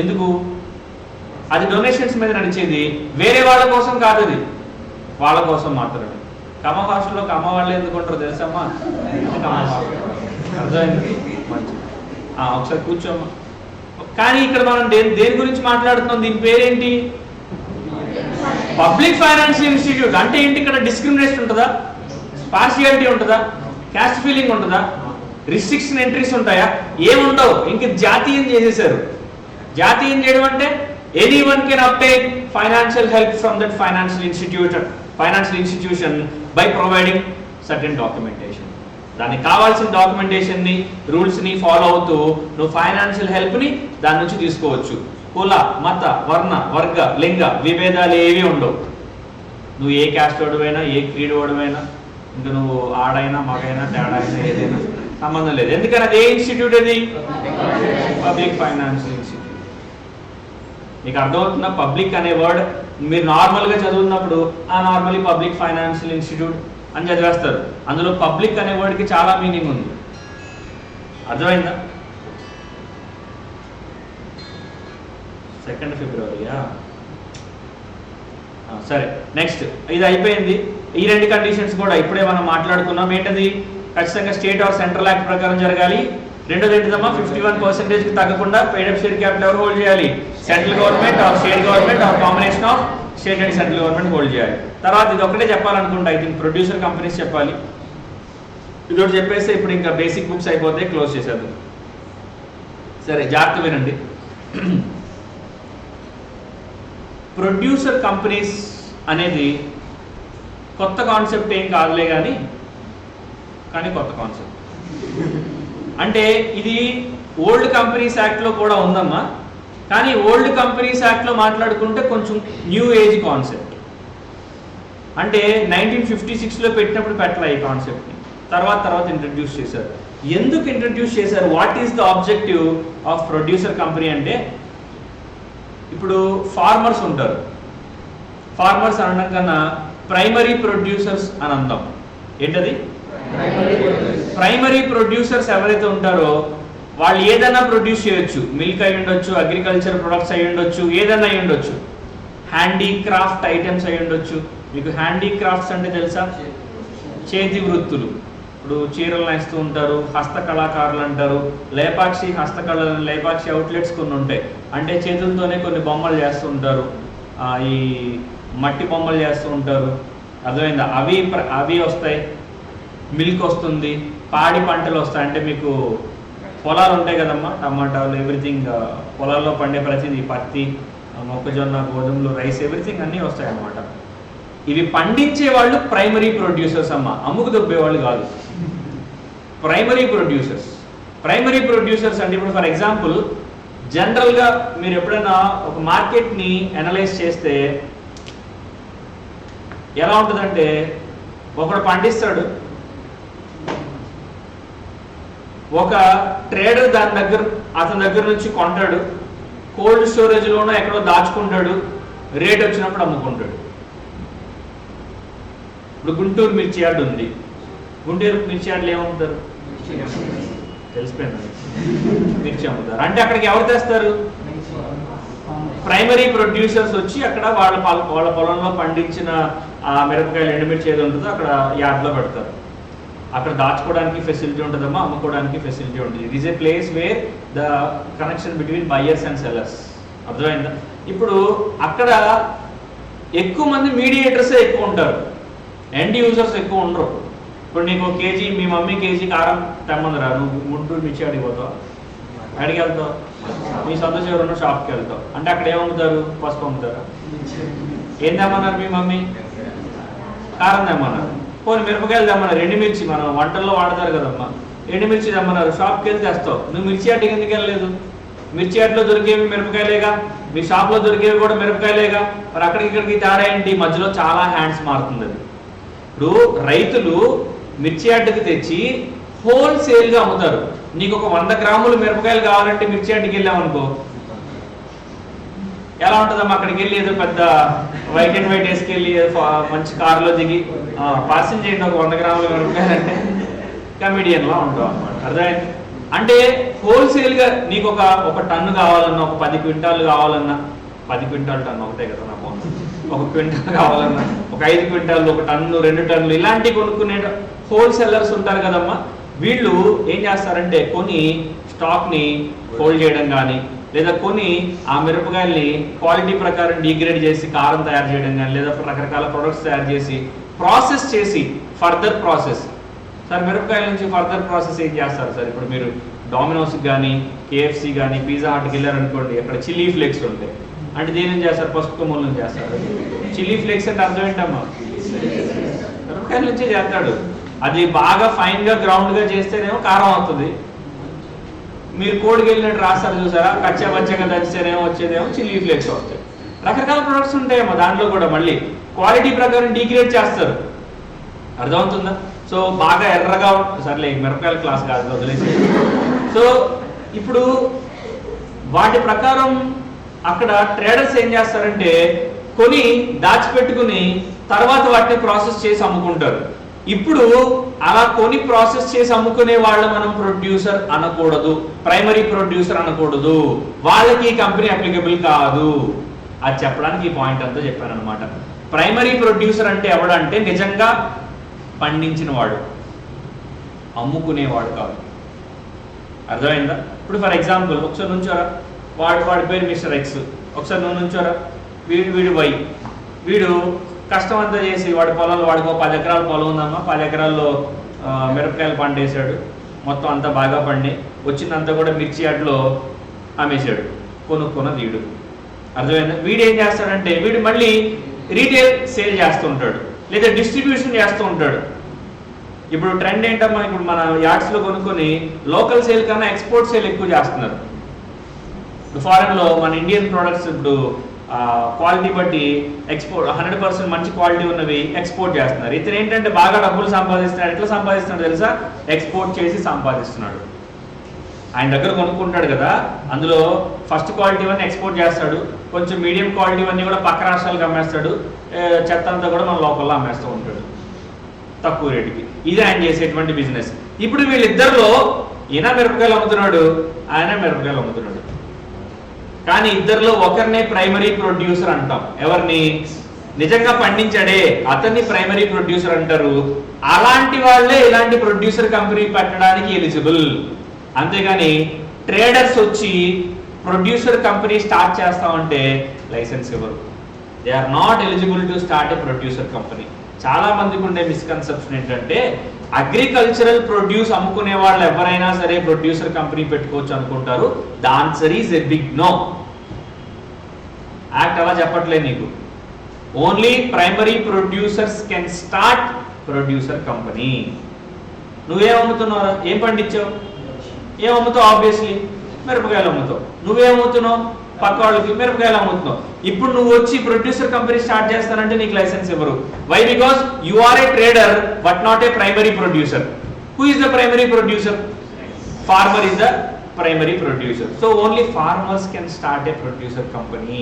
ఎందుకు? అది డొనేషన్స్ మీద నడిచేది, వేరే వాళ్ళ కోసం కాదు, అది వాళ్ళ కోసం మాత్రమే. కమ్మ హాస్టల్లో కమ్మ వాళ్ళు ఎందుకు ఉంటారో తెలుసమ్మా? కమ్మ హాస్టల్ అర్థమైంది. ఒకసారి కూర్చోమ్మా. కానీ ఇక్కడ మనం దేని గురించి మాట్లాడుతున్నాం? దీని పేరేంటి? Public financial institute. అంటే ఏంటి? ఇక్కడ డిస్క్రిమినేషన్ ఉంటుందా? పార్షియాలిటీ ఉంటుందా? క్యాస్ట్ ఫీలింగ్ ఉంటుందా? రిస్ట్రిక్షన్ ఎంట్రీస్ ఉంటాయా? ఏముండవు. ఇంక జాతీయం చేసేసారు. జాతీయం చేయడం అంటే anyone can uptake financial help from that financial institution by providing certain documentation. దానికి కావాల్సిన డాక్యుమెంటేషన్ని, రూల్స్ని ఫాలో అవుతూ నువ్వు ఫైనాన్షియల్ హెల్ప్ని దాని నుంచి తీసుకోవచ్చు. కుల, మత, వర్ణ, వర్గ, లింగ విభేదాలు ఏవి ఉండవు. నువ్వు ఏ క్యాస్ట్ వాడువైనా, ఏ క్రీడ్ వాడువైనా, ఇంకా నువ్వు ఆడైనా, మగైనా, తేడా అయినా, ఏదైనా సంబంధం లేదు. ఎందుకని అది ఏ ఇన్స్టిట్యూట్? అది పబ్లిక్ ఫైనాన్షియల్ ఇన్స్టిట్యూట్. మీకు అర్థమవుతుందా? పబ్లిక్ అనే వర్డ్ మీరు నార్మల్గా చదువుతున్నప్పుడు నార్మల్లీ పబ్లిక్ ఫైనాన్షియల్ ఇన్స్టిట్యూట్ అని చదివేస్తారు. అందులో పబ్లిక్ అనే వర్డ్కి చాలా మీనింగ్ ఉంది. అర్థమైందా? 2 ఫిబ్రవరియా? సరే, నెక్స్ట్ ఇది అయిపోయింది. ఈ 2 కండిషన్స్ కూడా ఇప్పుడే మనం మాట్లాడుకున్నాం. ఏంటది? ఖచ్చితంగా స్టేట్ ఆర్ సెంట్రల్ యాక్ట్ ప్రకారం జరగాలి. రెండోది ఏంటిదమ్మా? 51%కి తగ్గకుండా పెయిడ్ అప్ షేర్ క్యాపిటల్ ఎవరు హోల్డ్ చేయాలి? Central government or state government are combination of state and central government hold చేయాలి. తర్వాత ఇది ఒకటే చెప్పాలనుకుంటా, ఐ థింక్ ప్రొడ్యూసర్ కంపెనీస్ చెప్పాలి. ఇది ఒకటి చెప్పేస్తే ఇప్పుడు ఇంకా బేసిక్ బుక్స్ అయిపోతే క్లోజ్ చేసేద్దాం. సరే, జాగ్రత్త వినండి. ప్రొడ్యూసర్ కంపెనీస్ అనేది కొత్త కాన్సెప్ట్ ఏం కాదులే కానీ కొత్త కాన్సెప్ట్. అంటే ఇది ఓల్డ్ కంపెనీస్ యాక్ట్లో కూడా ఉందమ్మా. కానీ ఓల్డ్ కంపెనీస్ యాక్ట్లో మాట్లాడుకుంటే కొంచెం న్యూ ఏజ్ కాన్సెప్ట్. అంటే 1956లో పెట్టినప్పుడు పెట్టలే ఈ కాన్సెప్ట్ని. తర్వాత ఇంట్రడ్యూస్ చేశారు. ఎందుకు ఇంట్రడ్యూస్ చేశారు? What is the objective of producer company అంటే, ఇప్పుడు ఫార్మర్స్ ఉంటారు. ఫార్మర్స్ అనడం కన్నా ప్రైమరీ ప్రొడ్యూసర్స్ అని అందాం. ఏంటది? ప్రైమరీ ప్రొడ్యూసర్స్ ఎవరైతే ఉంటారో వాళ్ళు ఏదైనా ప్రొడ్యూస్ చేయొచ్చు. మిల్క్ అయి ఉండొచ్చు, అగ్రికల్చర్ ప్రొడక్ట్స్ అయి ఉండొచ్చు, ఏదైనా అయి ఉండొచ్చు. హ్యాండీక్రాఫ్ట్ ఐటమ్స్ అయి ఉండొచ్చు. మీకు హ్యాండీక్రాఫ్ట్స్ అంటే తెలుసా? చేతి వృత్తులు. ఇప్పుడు చీరలు నేస్తూ ఉంటారు, హస్తకళాకారులు అంటారు. లేపాక్షి అవుట్లెట్స్ కొన్ని ఉంటాయి. అంటే చేతులతోనే కొన్ని బొమ్మలు చేస్తూ ఉంటారు. ఈ మట్టి బొమ్మలు చేస్తూ ఉంటారు. అర్థమైందా? అవి వస్తాయి. మిల్క్ వస్తుంది. పాడి పంటలు వస్తాయి. అంటే మీకు పొలాలు ఉంటాయి కదమ్మా, టమాటాలు, ఎవ్రీథింగ్ పొలాల్లో పండే ప్రతిదీ, పత్తి, మొక్కజొన్న, గోధుమలు, రైస్, ఎవ్రీథింగ్ అన్నీ వస్తాయి అన్నమాట. ఇవి పండించే వాళ్ళు ప్రైమరీ ప్రొడ్యూసర్స్ అమ్మ, అమ్ముకు దొబ్బేవాళ్ళు కాదు. ప్రైమరీ ప్రొడ్యూసర్స్ అంటే ఇప్పుడు ఫర్ ఎగ్జాంపుల్ జనరల్గా మీరు ఎప్పుడైనా ఒక మార్కెట్ని అనలైజ్ చేస్తే ఎలా ఉంటుందంటే, ఒకడు పండిస్తాడు, ఒక ట్రేడర్ అతని దగ్గర నుంచి కొంటాడు, కోల్డ్ స్టోరేజ్లోనో ఎక్కడో దాచుకుంటాడు, రేట్ వచ్చినప్పుడు అమ్ముకుంటాడు. ఇప్పుడు గుంటూరు మిర్చి యార్డ్ ఉంది. గుంటూరు మిర్చి యార్డ్లు ఏమమ్ముతారు? తెలిసిపోయింది, మిర్చి అమ్ముతారు. అంటే అక్కడికి ఎవరు తెస్తారు? ప్రైమరీ ప్రొడ్యూసర్స్ వచ్చి అక్కడ వాళ్ళ పొలంలో పండించిన మిరపకాయలు, ఎండుమిర్చి ఏది ఉంటుందో అక్కడ యార్డ్లో పెడతారు. అక్కడ దాచుకోవడానికి ఫెసిలిటీ ఉంటుందమ్మా, అమ్ముకోవడానికి ఫెసిలిటీ ఉంటుంది. It is a place where the connection between buyers and sellers. అర్థమైందా? ఇప్పుడు అక్కడ ఎక్కువ మంది మీడియేటర్సే ఎక్కువ ఉంటారు, ఎండ్ యూజర్స్ ఎక్కువ ఉండరు. ఇప్పుడు నీకు కేజీ, మీ మమ్మీ కేజీ కారం తెమ్మందిరా, నువ్వు గుంటూరు మిర్చి అడిగిపోతావు, అడిగి వెళ్తావు, మీ సొంత చివరన్న షాప్కి వెళ్తావు. అంటే అక్కడ ఏమమ్ముతారు? పసుపు అమ్ముతారా? ఏం తెమ్మన్నారు మీ మమ్మీ? కారం తెమ్మన్నారు. పోనీ మిరపకాయలు తెమ్మన్నారు, ఎండుమిర్చి మనం వంటల్లో వాడతారు కదమ్మా, ఎండుమిర్చి తెమ్మన్నారు, షాప్కి వెళ్ళి తెస్తావు. నువ్వు మిర్చి యార్డ్కి ఎందుకు వెళ్ళలేదు? మిర్చి యార్డ్లో దొరికేవి మిరపకాయలేగా, మీ షాప్లో దొరికేవి కూడా మిరపకాయలేగా. మరి అక్కడికి ఇక్కడికి తేడా ఏంటి? మధ్యలో చాలా హ్యాండ్స్ మారుతుంది. అది ఇప్పుడు రైతులు మిర్చి యార్డ్కి తెచ్చి హోల్సేల్గా అమ్ముతారు. నీకు ఒక 100 గ్రాములు మిరపకాయలు కావాలంటే మిర్చి యార్డ్కి వెళ్ళామనుకో, ఎలా ఉంటుందమ్మా? అక్కడికి వెళ్ళి ఏదో పెద్ద వైట్ అండ్ వైట్ వేసుకెళ్ళి మంచి కారులో దిగి పార్సిల్ చేయండి ఒక 100 గ్రాముల మిరపకాయలు అంటే కమెడియన్లా ఉంటావు అన్నమాట. అర్థమైంది? అంటే హోల్సేల్గా నీకు ఒక టన్ను కావాలన్నా, ఒక 10 క్వింటాలు కావాలన్నా, 10 క్వింటాల్ టన్ను ఒకటే కదా నాకు, ఒక క్వింటాల్ కావాలన్నా, ఒక 5 క్వింటాలు, ఒక టన్ను, 2 టన్నులు ఇలాంటివి కొనుక్కునే హోల్సేలర్స్ ఉంటారు కదమ్మా. వీళ్ళు ఏం చేస్తారంటే కొని స్టాక్ని హోల్డ్ చేయడం కానీ, లేదా కొని ఆ మిరపకాయల్ని క్వాలిటీ ప్రకారం డిగ్రేడ్ చేసి కారం తయారు చేయడం కానీ, లేదా రకరకాల ప్రొడక్ట్స్ తయారు చేసి ప్రాసెస్ చేసి ఫర్దర్ ప్రాసెస్. సార్ మిరపకాయల నుంచి ఫర్దర్ ప్రాసెస్ ఏం చేస్తారు సార్? ఇప్పుడు మీరు డామినోస్కి కానీ, కేఎఫ్సి కానీ, పిజ్జా హట్కి వెళ్ళారనుకోండి, అక్కడ చిల్లీ ఫ్లేక్స్ ఉంటాయి. అంటే దేని నుంచి చేస్తారు? పసుపు కొమ్ముల నుంచి చేస్తారు. చిల్లీ ఫ్లేక్స్ అంటే అర్థం ఏంటమ్మా? మిరపకాయల నుంచే చేస్తాడు. అది బాగా ఫైన్గా గ్రౌండ్గా చేస్తేనేమో కారం అవుతుంది. మీరు కోడికి వెళ్ళినట్టు రాస్తారు చూసారా, కచ్చా బచ్చగా దంచితేనేమో వచ్చేదేమో చిల్లీ ఫ్లేక్స్ అవుతాయి. రకరకాల ప్రొడక్ట్స్ ఉంటాయేమో దాంట్లో కూడా మళ్ళీ క్వాలిటీ ప్రకారం డిగ్రేడ్ చేస్తారు. అర్థమవుతుందా? సో బాగా ఎర్రగా సర్లే మిరపకాయల క్లాస్ కాదు, వదిలేసి. సో ఇప్పుడు వాటి ప్రకారం అక్కడ ట్రేడర్స్ ఏం చేస్తారంటే కొని దాచిపెట్టుకుని తర్వాత వాటిని ప్రాసెస్ చేసి అమ్ముకుంటారు. ఇప్పుడు అలా కొని ప్రాసెస్ చేసి అమ్ముకునే వాళ్ళు మనం ప్రొడ్యూసర్ అనకూడదు, ప్రైమరీ ప్రొడ్యూసర్ అనకూడదు. వాళ్ళకి ఈ కంపెనీ అప్లికబుల్ కాదు. అది చెప్పడానికి ఈ పాయింట్ అంతా చెప్పాను అనమాట. ప్రైమరీ ప్రొడ్యూసర్ అంటే ఎవడంటే నిజంగా పండించిన వాడు, అమ్ముకునేవాడు కాదు. అర్థమైందా? ఇప్పుడు ఫర్ ఎగ్జాంపుల్ ఒకసారి నుంచోరా, వాడి పేరు మిస్టర్ ఎక్స్, ఒకసారి నువ్వు నుంచోరా, వీడు వై. వీడు కష్టం అంతా చేసి వాడి పొలంలో, వాడికి 10 ఎకరాల పొలం ఉందమ్మా, 10 ఎకరాల్లో మిరపకాయలు పండేశాడు, మొత్తం అంతా బాగా పండి వచ్చిందంతా కూడా మిర్చి యార్డ్లో అమ్మేశాడు, కొనుక్కున్న వీడు. అర్థమైందా? వీడు ఏం చేస్తాడంటే వీడు మళ్ళీ రీటైల్ సేల్ చేస్తుంటాడు, లేదా డిస్ట్రిబ్యూషన్ చేస్తూ ఉంటాడు. ఇప్పుడు ట్రెండ్ ఏంటమ్మా, ఇప్పుడు మన యార్డ్స్లో కొనుక్కొని లోకల్ సేల్ కన్నా ఎక్స్పోర్ట్ సేల్ ఎక్కువ చేస్తున్నారు. ఇప్పుడు ఫారెన్లో మన ఇండియన్ ప్రోడక్ట్స్ ఇప్పుడు క్వాలిటీ బట్టి ఎక్స్పోర్ట్ 100% మంచి క్వాలిటీ ఉన్నవి ఎక్స్పోర్ట్ చేస్తున్నారు. ఇతను ఏంటంటే బాగా డబ్బులు సంపాదిస్తున్నాడు. ఎట్లా సంపాదిస్తున్నాడు తెలుసా? ఎక్స్పోర్ట్ చేసి సంపాదిస్తున్నాడు. ఆయన దగ్గర కొనుక్కుంటాడు కదా, అందులో ఫస్ట్ క్వాలిటీ అన్నీ ఎక్స్పోర్ట్ చేస్తాడు, కొంచెం మీడియం క్వాలిటీ అన్నీ కూడా పక్క రాష్ట్రాలకు అమ్మేస్తాడు, చెత్త అంతా కూడా మన లోకల్లో అమ్మేస్తూ ఉంటాడు తక్కువ రేటుకి. ఇది ఆయన చేసేటువంటి బిజినెస్. ఇప్పుడు వీళ్ళిద్దరిలో ఈయన మిరపకాయలు అమ్ముతున్నాడు, ఆయన మిరపకాయలు అమ్ముతున్నాడు. కానీ ఇద్దరిలో ఒకరినే ప్రైమరీ ప్రొడ్యూసర్ అంటాం. ఎవరిని? నిజంగా పండించాడే అతన్ని ప్రైమరీ ప్రొడ్యూసర్ అంటారు. అలాంటి వాళ్ళే ఇలాంటి ప్రొడ్యూసర్ కంపెనీ పెట్టడానికి ఎలిజిబుల్. అంతేగాని ట్రేడర్స్ వచ్చి ప్రొడ్యూసర్ కంపెనీ స్టార్ట్ చేస్తామంటే లైసెన్స్ ఇవ్వరు. They are not eligible to start a producer company. చాలా మందికి ఉండే మిస్కన్సెప్షన్ ఏంటంటే అగ్రికల్చరల్ ప్రొడ్యూస్ అమ్ముకునే వాళ్ళు ఎవరైనా సరే ప్రొడ్యూసర్ కంపెనీ పెట్టుకోవచ్చు అనుకుంటారు. The answer is a big no. Act అలా చెప్పట్లేదు నీకు. Only primary producers can start producer company. నువ్వేం అమ్ముతున్నావు? ఏం పండించావు? ఏం అమ్ముతావు? ఆబ్వియస్లీ మిరపకాయలు అమ్ముతావు. నువ్వేమవుతున్నావు? పక్క వాళ్ళకి మిరపకాయలు అమ్ముతున్నావు. ఇప్పుడు నువ్వు వచ్చి ప్రొడ్యూసర్ కంపెనీ స్టార్ట్ చేస్తానంటే నీకు లైసెన్స్ ఇవ్వరు. Why? Because you are a trader but not a primary producer. Who is the primary producer? Farmer is the primary producer. So only farmers can start a producer company.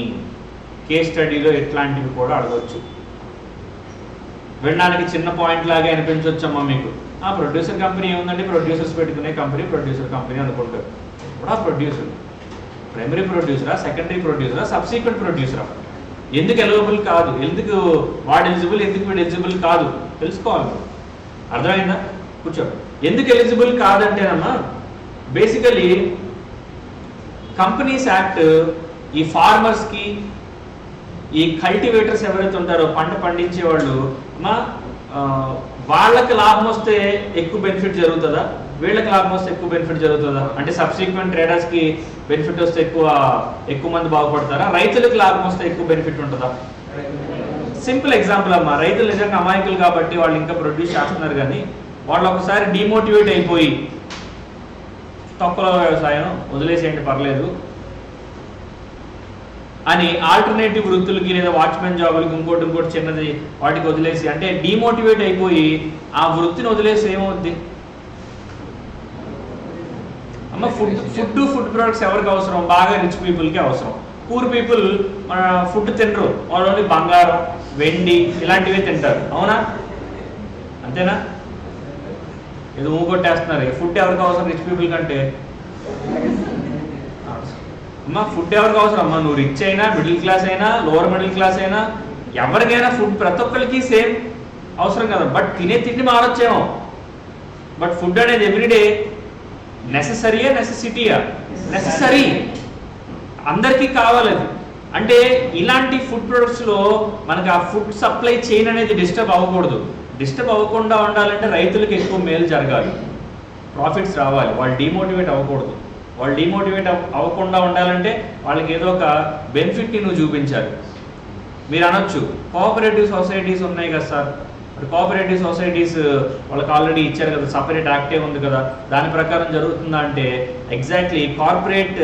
Case స్టడీలో ఎట్లాంటివి కూడా అడగవచ్చు. వినడానికి చిన్న point లాగా అనిపించవచ్చమ్మా మీకు. ఆ producer company ఏముందండి, ప్రొడ్యూసర్స్ పెట్టుకునే కంపెనీ ప్రొడ్యూసర్ కంపెనీ అనుకుంటారు. ఇప్పుడు ఆ ప్రొడ్యూసర్ ప్రైమరీ ప్రొడ్యూసరా, సెకండరీ ప్రొడ్యూసరా, సబ్సీక్వెంట్ ప్రొడ్యూసరా? ఎందుకు ఎలిజిబుల్ కాదు? ఎందుకు వాడు ఎలిజిబుల్, ఎందుకు వీడు ఎలిజిబుల్ కాదు తెలుసుకోవాలి. అర్థమైందా? కూర్చో. ఎందుకు ఎలిజిబుల్ కాదంటేనమ్మా, బేసికలీ కంపెనీస్ యాక్ట్ ఈ ఫార్మర్స్కి, ఈ కల్టివేటర్స్ ఎవరైతే ఉంటారో పంట పండించే వాళ్ళు, వాళ్ళకి లాభం వస్తే ఎక్కువ బెనిఫిట్ జరుగుతుందా, వీళ్ళకి లాభం వస్తే ఎక్కువ బెనిఫిట్ జరుగుతుందా? అంటే సబ్సిక్వెంట్ ట్రేడర్స్కి బెనిఫిట్ వస్తే ఎక్కువ మంది బాగుపడతారా? రైతులకు లాభం వస్తే ఎక్కువ బెనిఫిట్ ఉంటుందా? సింపుల్ ఎగ్జాంపుల్ అమ్మా, రైతులు నిజంగా అమాయకులు కాబట్టి వాళ్ళు ఇంకా ప్రొడ్యూస్ చేస్తున్నారు, కానీ వాళ్ళు ఒకసారి డిమోటివేట్ అయిపోయి తక్కువ వ్యవసాయం వదిలేసేయండి పర్లేదు అని ఆల్టర్నేటివ్ వృత్తులకి లేదా వాచ్మెన్ జాబులకి ఇంకోటి చిన్నది వాటికి వదిలేసి, అంటే డిమోటివేట్ అయిపోయి ఆ వృత్తిని వదిలేసి ఏమవుద్ది అమ్మ? ఫుడ్ ప్రొడక్ట్స్ ఎవరికి అవసరం? బాగా రిచ్ పీపుల్కి అవసరం. పూర్ పీపుల్ మన ఫుడ్ తినరు, వాళ్ళు ఓన్లీ బంగారం, వెండి ఇలాంటివి తింటారు. అవునా? అంతేనా? ఏదో ఊగొట్టేస్తున్నారు. ఫుడ్ ఎవరికి అవసరం రిచ్ పీపుల్ కంటే? అమ్మా ఫుడ్ ఎవరికి అవసరం అమ్మా? నువ్వు రిచ్ అయినా, మిడిల్ క్లాస్ అయినా, లోవర్ మిడిల్ క్లాస్ అయినా, ఎవరికైనా ఫుడ్ ప్రతి ఒక్కరికి సేమ్ అవసరం కదా. బట్ తినే తిండి మారొచ్చేమో, బట్ ఫుడ్ అనేది ఎవ్రీడే నెససరీయా నెసెసిటీయా? నెససరీ, అందరికీ కావాలి అది. అంటే ఇలాంటి ఫుడ్ ప్రొడక్ట్స్లో మనకి ఆ ఫుడ్ సప్లై చైన్ అనేది డిస్టర్బ్ అవ్వకూడదు. డిస్టర్బ్ అవ్వకుండా ఉండాలంటే రైతులకు ఎక్కువ మేలు జరగాలి, ప్రాఫిట్స్ రావాలి, వాళ్ళు డిమోటివేట్ అవ్వకూడదు. వాళ్ళు డిమోటివేట్ అవ్వకుండా ఉండాలంటే వాళ్ళకి ఏదో ఒక బెనిఫిట్ని నువ్వు చూపించాలి. మీరు అనొచ్చు కోఆపరేటివ్ సొసైటీస్ ఉన్నాయి కదా సార్, కోఆపరేటివ్ సొసైటీస్ వాళ్ళకి ఆల్రెడీ ఇచ్చారు కదా, సపరేట్ యాక్టే ఉంది కదా, దాని ప్రకారం జరుగుతుందా అంటే ఎగ్జాక్ట్లీ కార్పొరేట్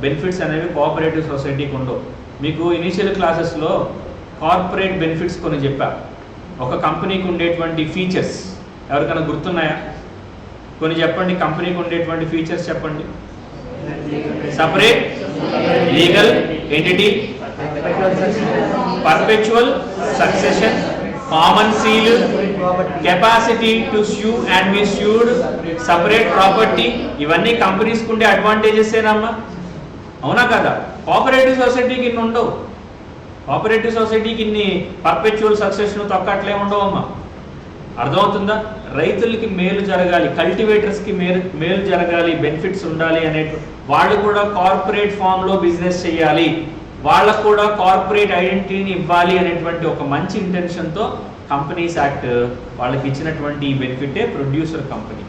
బెనిఫిట్స్ అనేవి కోఆపరేటివ్ సొసైటీకి ఉండవు. మీకు ఇనిషియల్ క్లాసెస్లో కార్పొరేట్ బెనిఫిట్స్ కొన్ని చెప్పా. ఒక కంపెనీకి ఉండేటువంటి ఫీచర్స్ ఎవరికైనా గుర్తున్నాయా? కొన్ని చెప్పండి, కంపెనీకి ఉండేటువంటి ఫీచర్స్ చెప్పండి. Separate legal entity, perpetual succession, common seal, capacity to sue and be sued, separate property. ఇవన్నీ కంపెనీస్కి ఉండే అడ్వాంటేజెస్ ఏనమ్మా, అవునా కదా? కోఆపరేటివ్ సొసైటీకి ఇన్ని ఉండవు. కోఆపరేటివ్ సొసైటీకి ఇన్ని పర్పెచువల్ సక్సెషన్ తొక్కట్లే ఉండవమ్మా. అర్థమవుతుందా? రైతులకి మేలు జరగాలి, కల్టివేటర్స్కి మేలు జరగాలి, బెనిఫిట్స్ ఉండాలి అనే, వాళ్ళు కూడా కార్పొరేట్ ఫామ్లో బిజినెస్ చేయాలి, వాళ్ళకు కూడా కార్పొరేట్ ఐడెంటిటీని ఇవ్వాలి అనేటువంటి ఒక మంచి ఇంటెన్షన్తో కంపెనీస్ యాక్ట్ వాళ్ళకి ఇచ్చినటువంటి ఈ బెనిఫిటే ప్రొడ్యూసర్ కంపెనీ.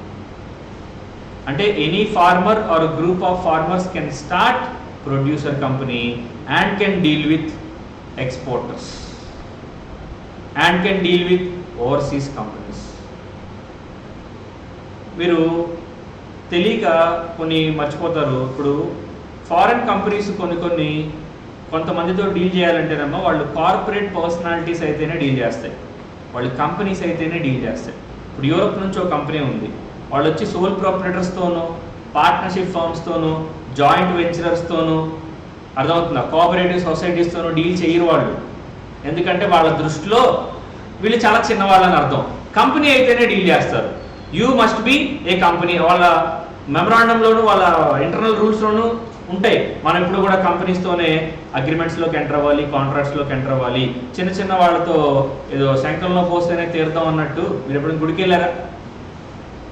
అంటే any farmer or group of farmers can start producer company and can deal with exporters and can deal with overseas companies. మీరు తెలియక కొన్ని మర్చిపోతారు. ఇప్పుడు ఫారెన్ కంపెనీస్ కొంతమందితో డీల్ చేయాలంటేనమ్మా వాళ్ళు కార్పొరేట్ పర్సనాలిటీస్ అయితేనే డీల్ చేస్తాయి, వాళ్ళు కంపెనీస్ అయితేనే డీల్ చేస్తాయి. ఇప్పుడు యూరోప్ నుంచి ఒక కంపెనీ ఉంది, వాళ్ళు వచ్చి సోల్ ప్రొపరేటర్స్తోనూ, పార్ట్నర్షిప్ ఫర్మ్స్తోనూ, జాయింట్ వెంచరర్స్తోనూ, అర్థమవుతుందా, కోఆపరేటివ్ సొసైటీస్తోనూ డీల్ చేయరు వాళ్ళు. ఎందుకంటే వాళ్ళ దృష్టిలో వీళ్ళు చాలా చిన్నవాళ్ళని అర్థం. కంపెనీ అయితేనే డీల్ చేస్తారు. You must be A company. వాళ్ళ మెమరాండంలోనూ వాళ్ళ ఇంటర్నల్ రూల్స్లోనూ ఉంటాయి. మనం ఇప్పుడు కూడా కంపెనీస్తోనే అగ్రిమెంట్స్లోకి ఎంటర్ అవ్వాలి, కాంట్రాక్ట్స్లోకి ఎంటర్ అవ్వాలి. చిన్న చిన్న వాళ్ళతో ఏదో శంఖంలో పోస్తేనే తీర్థం అన్నట్టు. మీరు ఎప్పుడు గుడికి వెళ్ళారా?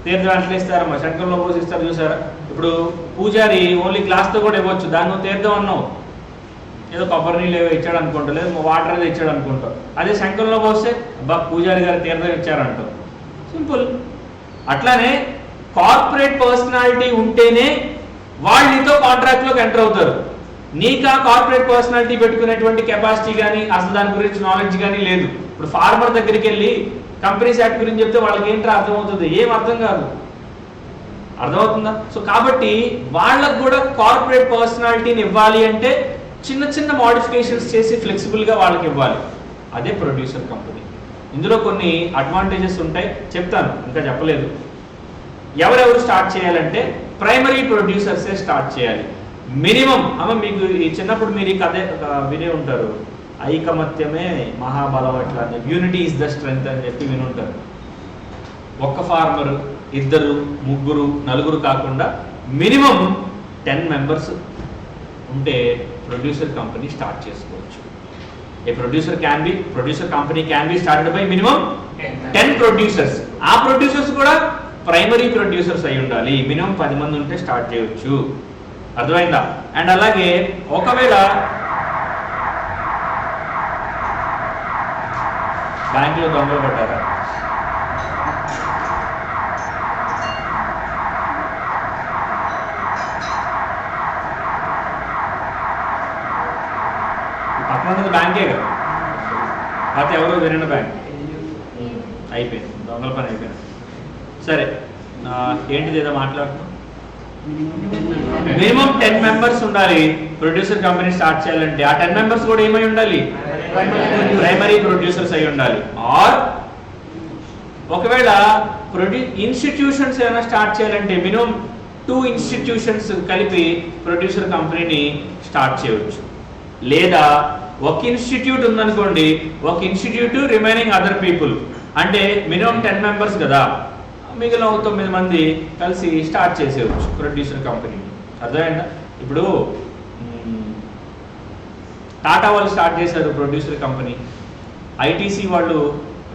తీర్థం అట్లా ఇస్తారమ్మా, శంఖంలో పోసి ఇస్తారు చూసారా? ఇప్పుడు పూజారి ఓన్లీ గ్లాస్తో కూడా ఇవ్వచ్చు, దాన్ని నువ్వు తీర్థం అన్నావు, ఏదో కొబ్బరి నీళ్ళు ఏవో ఇచ్చాడు అనుకుంటా, లేదు వాటర్ ఏదో ఇచ్చాడు అనుకుంటావు. అదే శంఖంలో పోస్తే అబ్బా పూజారి గారు తీర్థం ఇచ్చారంటావు. సింపుల్. అట్లానే కార్పొరేట్ పర్సనాలిటీ ఉంటేనే వాళ్ళు నీతో కాంట్రాక్ట్లోకి ఎంటర్ అవుతారు. నీకు ఆ కార్పొరేట్ పర్సనాలిటీ పెట్టుకునేటువంటి కెపాసిటీ కానీ అసలు దాని గురించి నాలెడ్జ్ కానీ లేదు. ఇప్పుడు ఫార్మర్ దగ్గరికి వెళ్ళి కంపెనీస్ యాక్ట్ గురించి చెప్తే వాళ్ళకి ఏంటో అర్థమవుతుంది? ఏం అర్థం కాదు. అర్థమవుతుందా? సో కాబట్టి వాళ్ళకు కూడా కార్పొరేట్ పర్సనాలిటీని ఇవ్వాలి అంటే చిన్న చిన్న మోడిఫికేషన్స్ చేసి ఫ్లెక్సిబుల్గా వాళ్ళకి ఇవ్వాలి. అదే ప్రొడ్యూసర్ కంపెనీ. ఇందులో కొన్ని అడ్వాంటేజెస్ ఉంటాయి, చెప్తాను, ఇంకా చెప్పలేదు. ఎవరెవరు స్టార్ట్ చేయాలంటే ప్రైమరీ ప్రొడ్యూసర్సే స్టార్ట్ చేయాలి. మినిమం మీకు ఈ చిన్నప్పుడు మీరు ఈ కథ వినే ఉంటారు, ఐకమత్యమే మహాబలం అట్లా, యూనిటీ ఈజ్ ద స్ట్రెంగ్త్ అని చెప్పి వినుంటారు. ఒక్క ఫార్మర్, ఇద్దరు, ముగ్గురు, నలుగురు కాకుండా మినిమం 10 మెంబర్స్ ఉంటే ప్రొడ్యూసర్ కంపెనీ స్టార్ట్ చేసుకోవచ్చు. A producer company can be started by minimum 10 producers. ఆ ప్రొడ్యూసర్స్ కూడా ప్రైమరీ ప్రొడ్యూసర్స్ అయి ఉండాలి. మినిమం 10 మంది ఉంటే స్టార్ట్ చేయవచ్చు. అర్థమైందా? అండ్ అలాగే ఒకవేళ బ్యాంకులో దొంగలు పడ్డారా? పక్కన బ్యాంకే కదా, అయితే ఎవరో వినిన బ్యాంక్ అయిపోయింది, దొంగల పని అయిపోయింది. సరే, ఏంటిది ఏదో మాట్లాడుతున్నాం. మినిమం 10 మెంబర్స్ ఉండాలి ప్రొడ్యూసర్ కంపెనీ స్టార్ట్ చేయాలంటే. ఆ 10 మెంబర్స్ కూడా ఏమై ఉండాలి? ప్రైమరీ ప్రొడ్యూసర్స్ అయి ఉండాలి. ఆర్ ఒకవేళ ఇన్స్టిట్యూషన్స్ ఏమైనా స్టార్ట్ చేయాలంటే మినిమం 2 ఇన్స్టిట్యూషన్స్ కలిపి ప్రొడ్యూసర్ కంపెనీని స్టార్ట్ చేయవచ్చు. లేదా ఒక ఇన్స్టిట్యూట్ ఉందనుకోండి, ఒక ఇన్స్టిట్యూట్ రిమైనింగ్ అదర్ పీపుల్, అంటే మినిమం 10 మెంబర్స్ కదా, మిగిలిన 9 మంది కలిసి స్టార్ట్ చేసేవచ్చు ప్రొడ్యూసర్ కంపెనీ. అర్థమైందా? ఇప్పుడు టాటా వాళ్ళు స్టార్ట్ చేశారు ప్రొడ్యూసర్ కంపెనీ, ఐటీసీ వాళ్ళు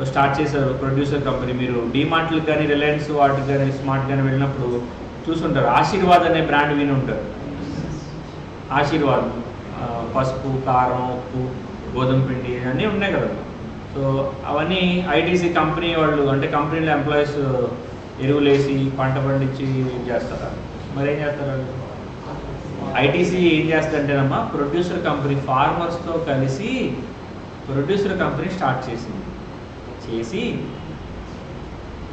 స్టార్ట్ చేశారు ప్రొడ్యూసర్ కంపెనీ. మీరు డీమార్ట్లకు కానీ రిలయన్స్ వాటికి కానీ స్మార్ట్ కానీ వెళ్ళినప్పుడు చూసుంటారు, ఆశీర్వాద్ అనే బ్రాండ్ విని ఉంటారు. ఆశీర్వాద్ పసుపు, కారం, ఉప్పు, గోధుమ పిండి అన్నీ ఉన్నాయి కదా. సో అవన్నీ ఐటీసీ కంపెనీ వాళ్ళు, అంటే కంపెనీలో ఎంప్లాయీస్ ఎరువులు వేసి పంట పండించి చేస్తారా? మరి ఏం చేస్తారు? ఐటీసీ ఏం చేస్తారంటేనమ్మా, ప్రొడ్యూసర్ కంపెనీ ఫార్మర్స్తో కలిసి ప్రొడ్యూసర్ కంపెనీ స్టార్ట్ చేసి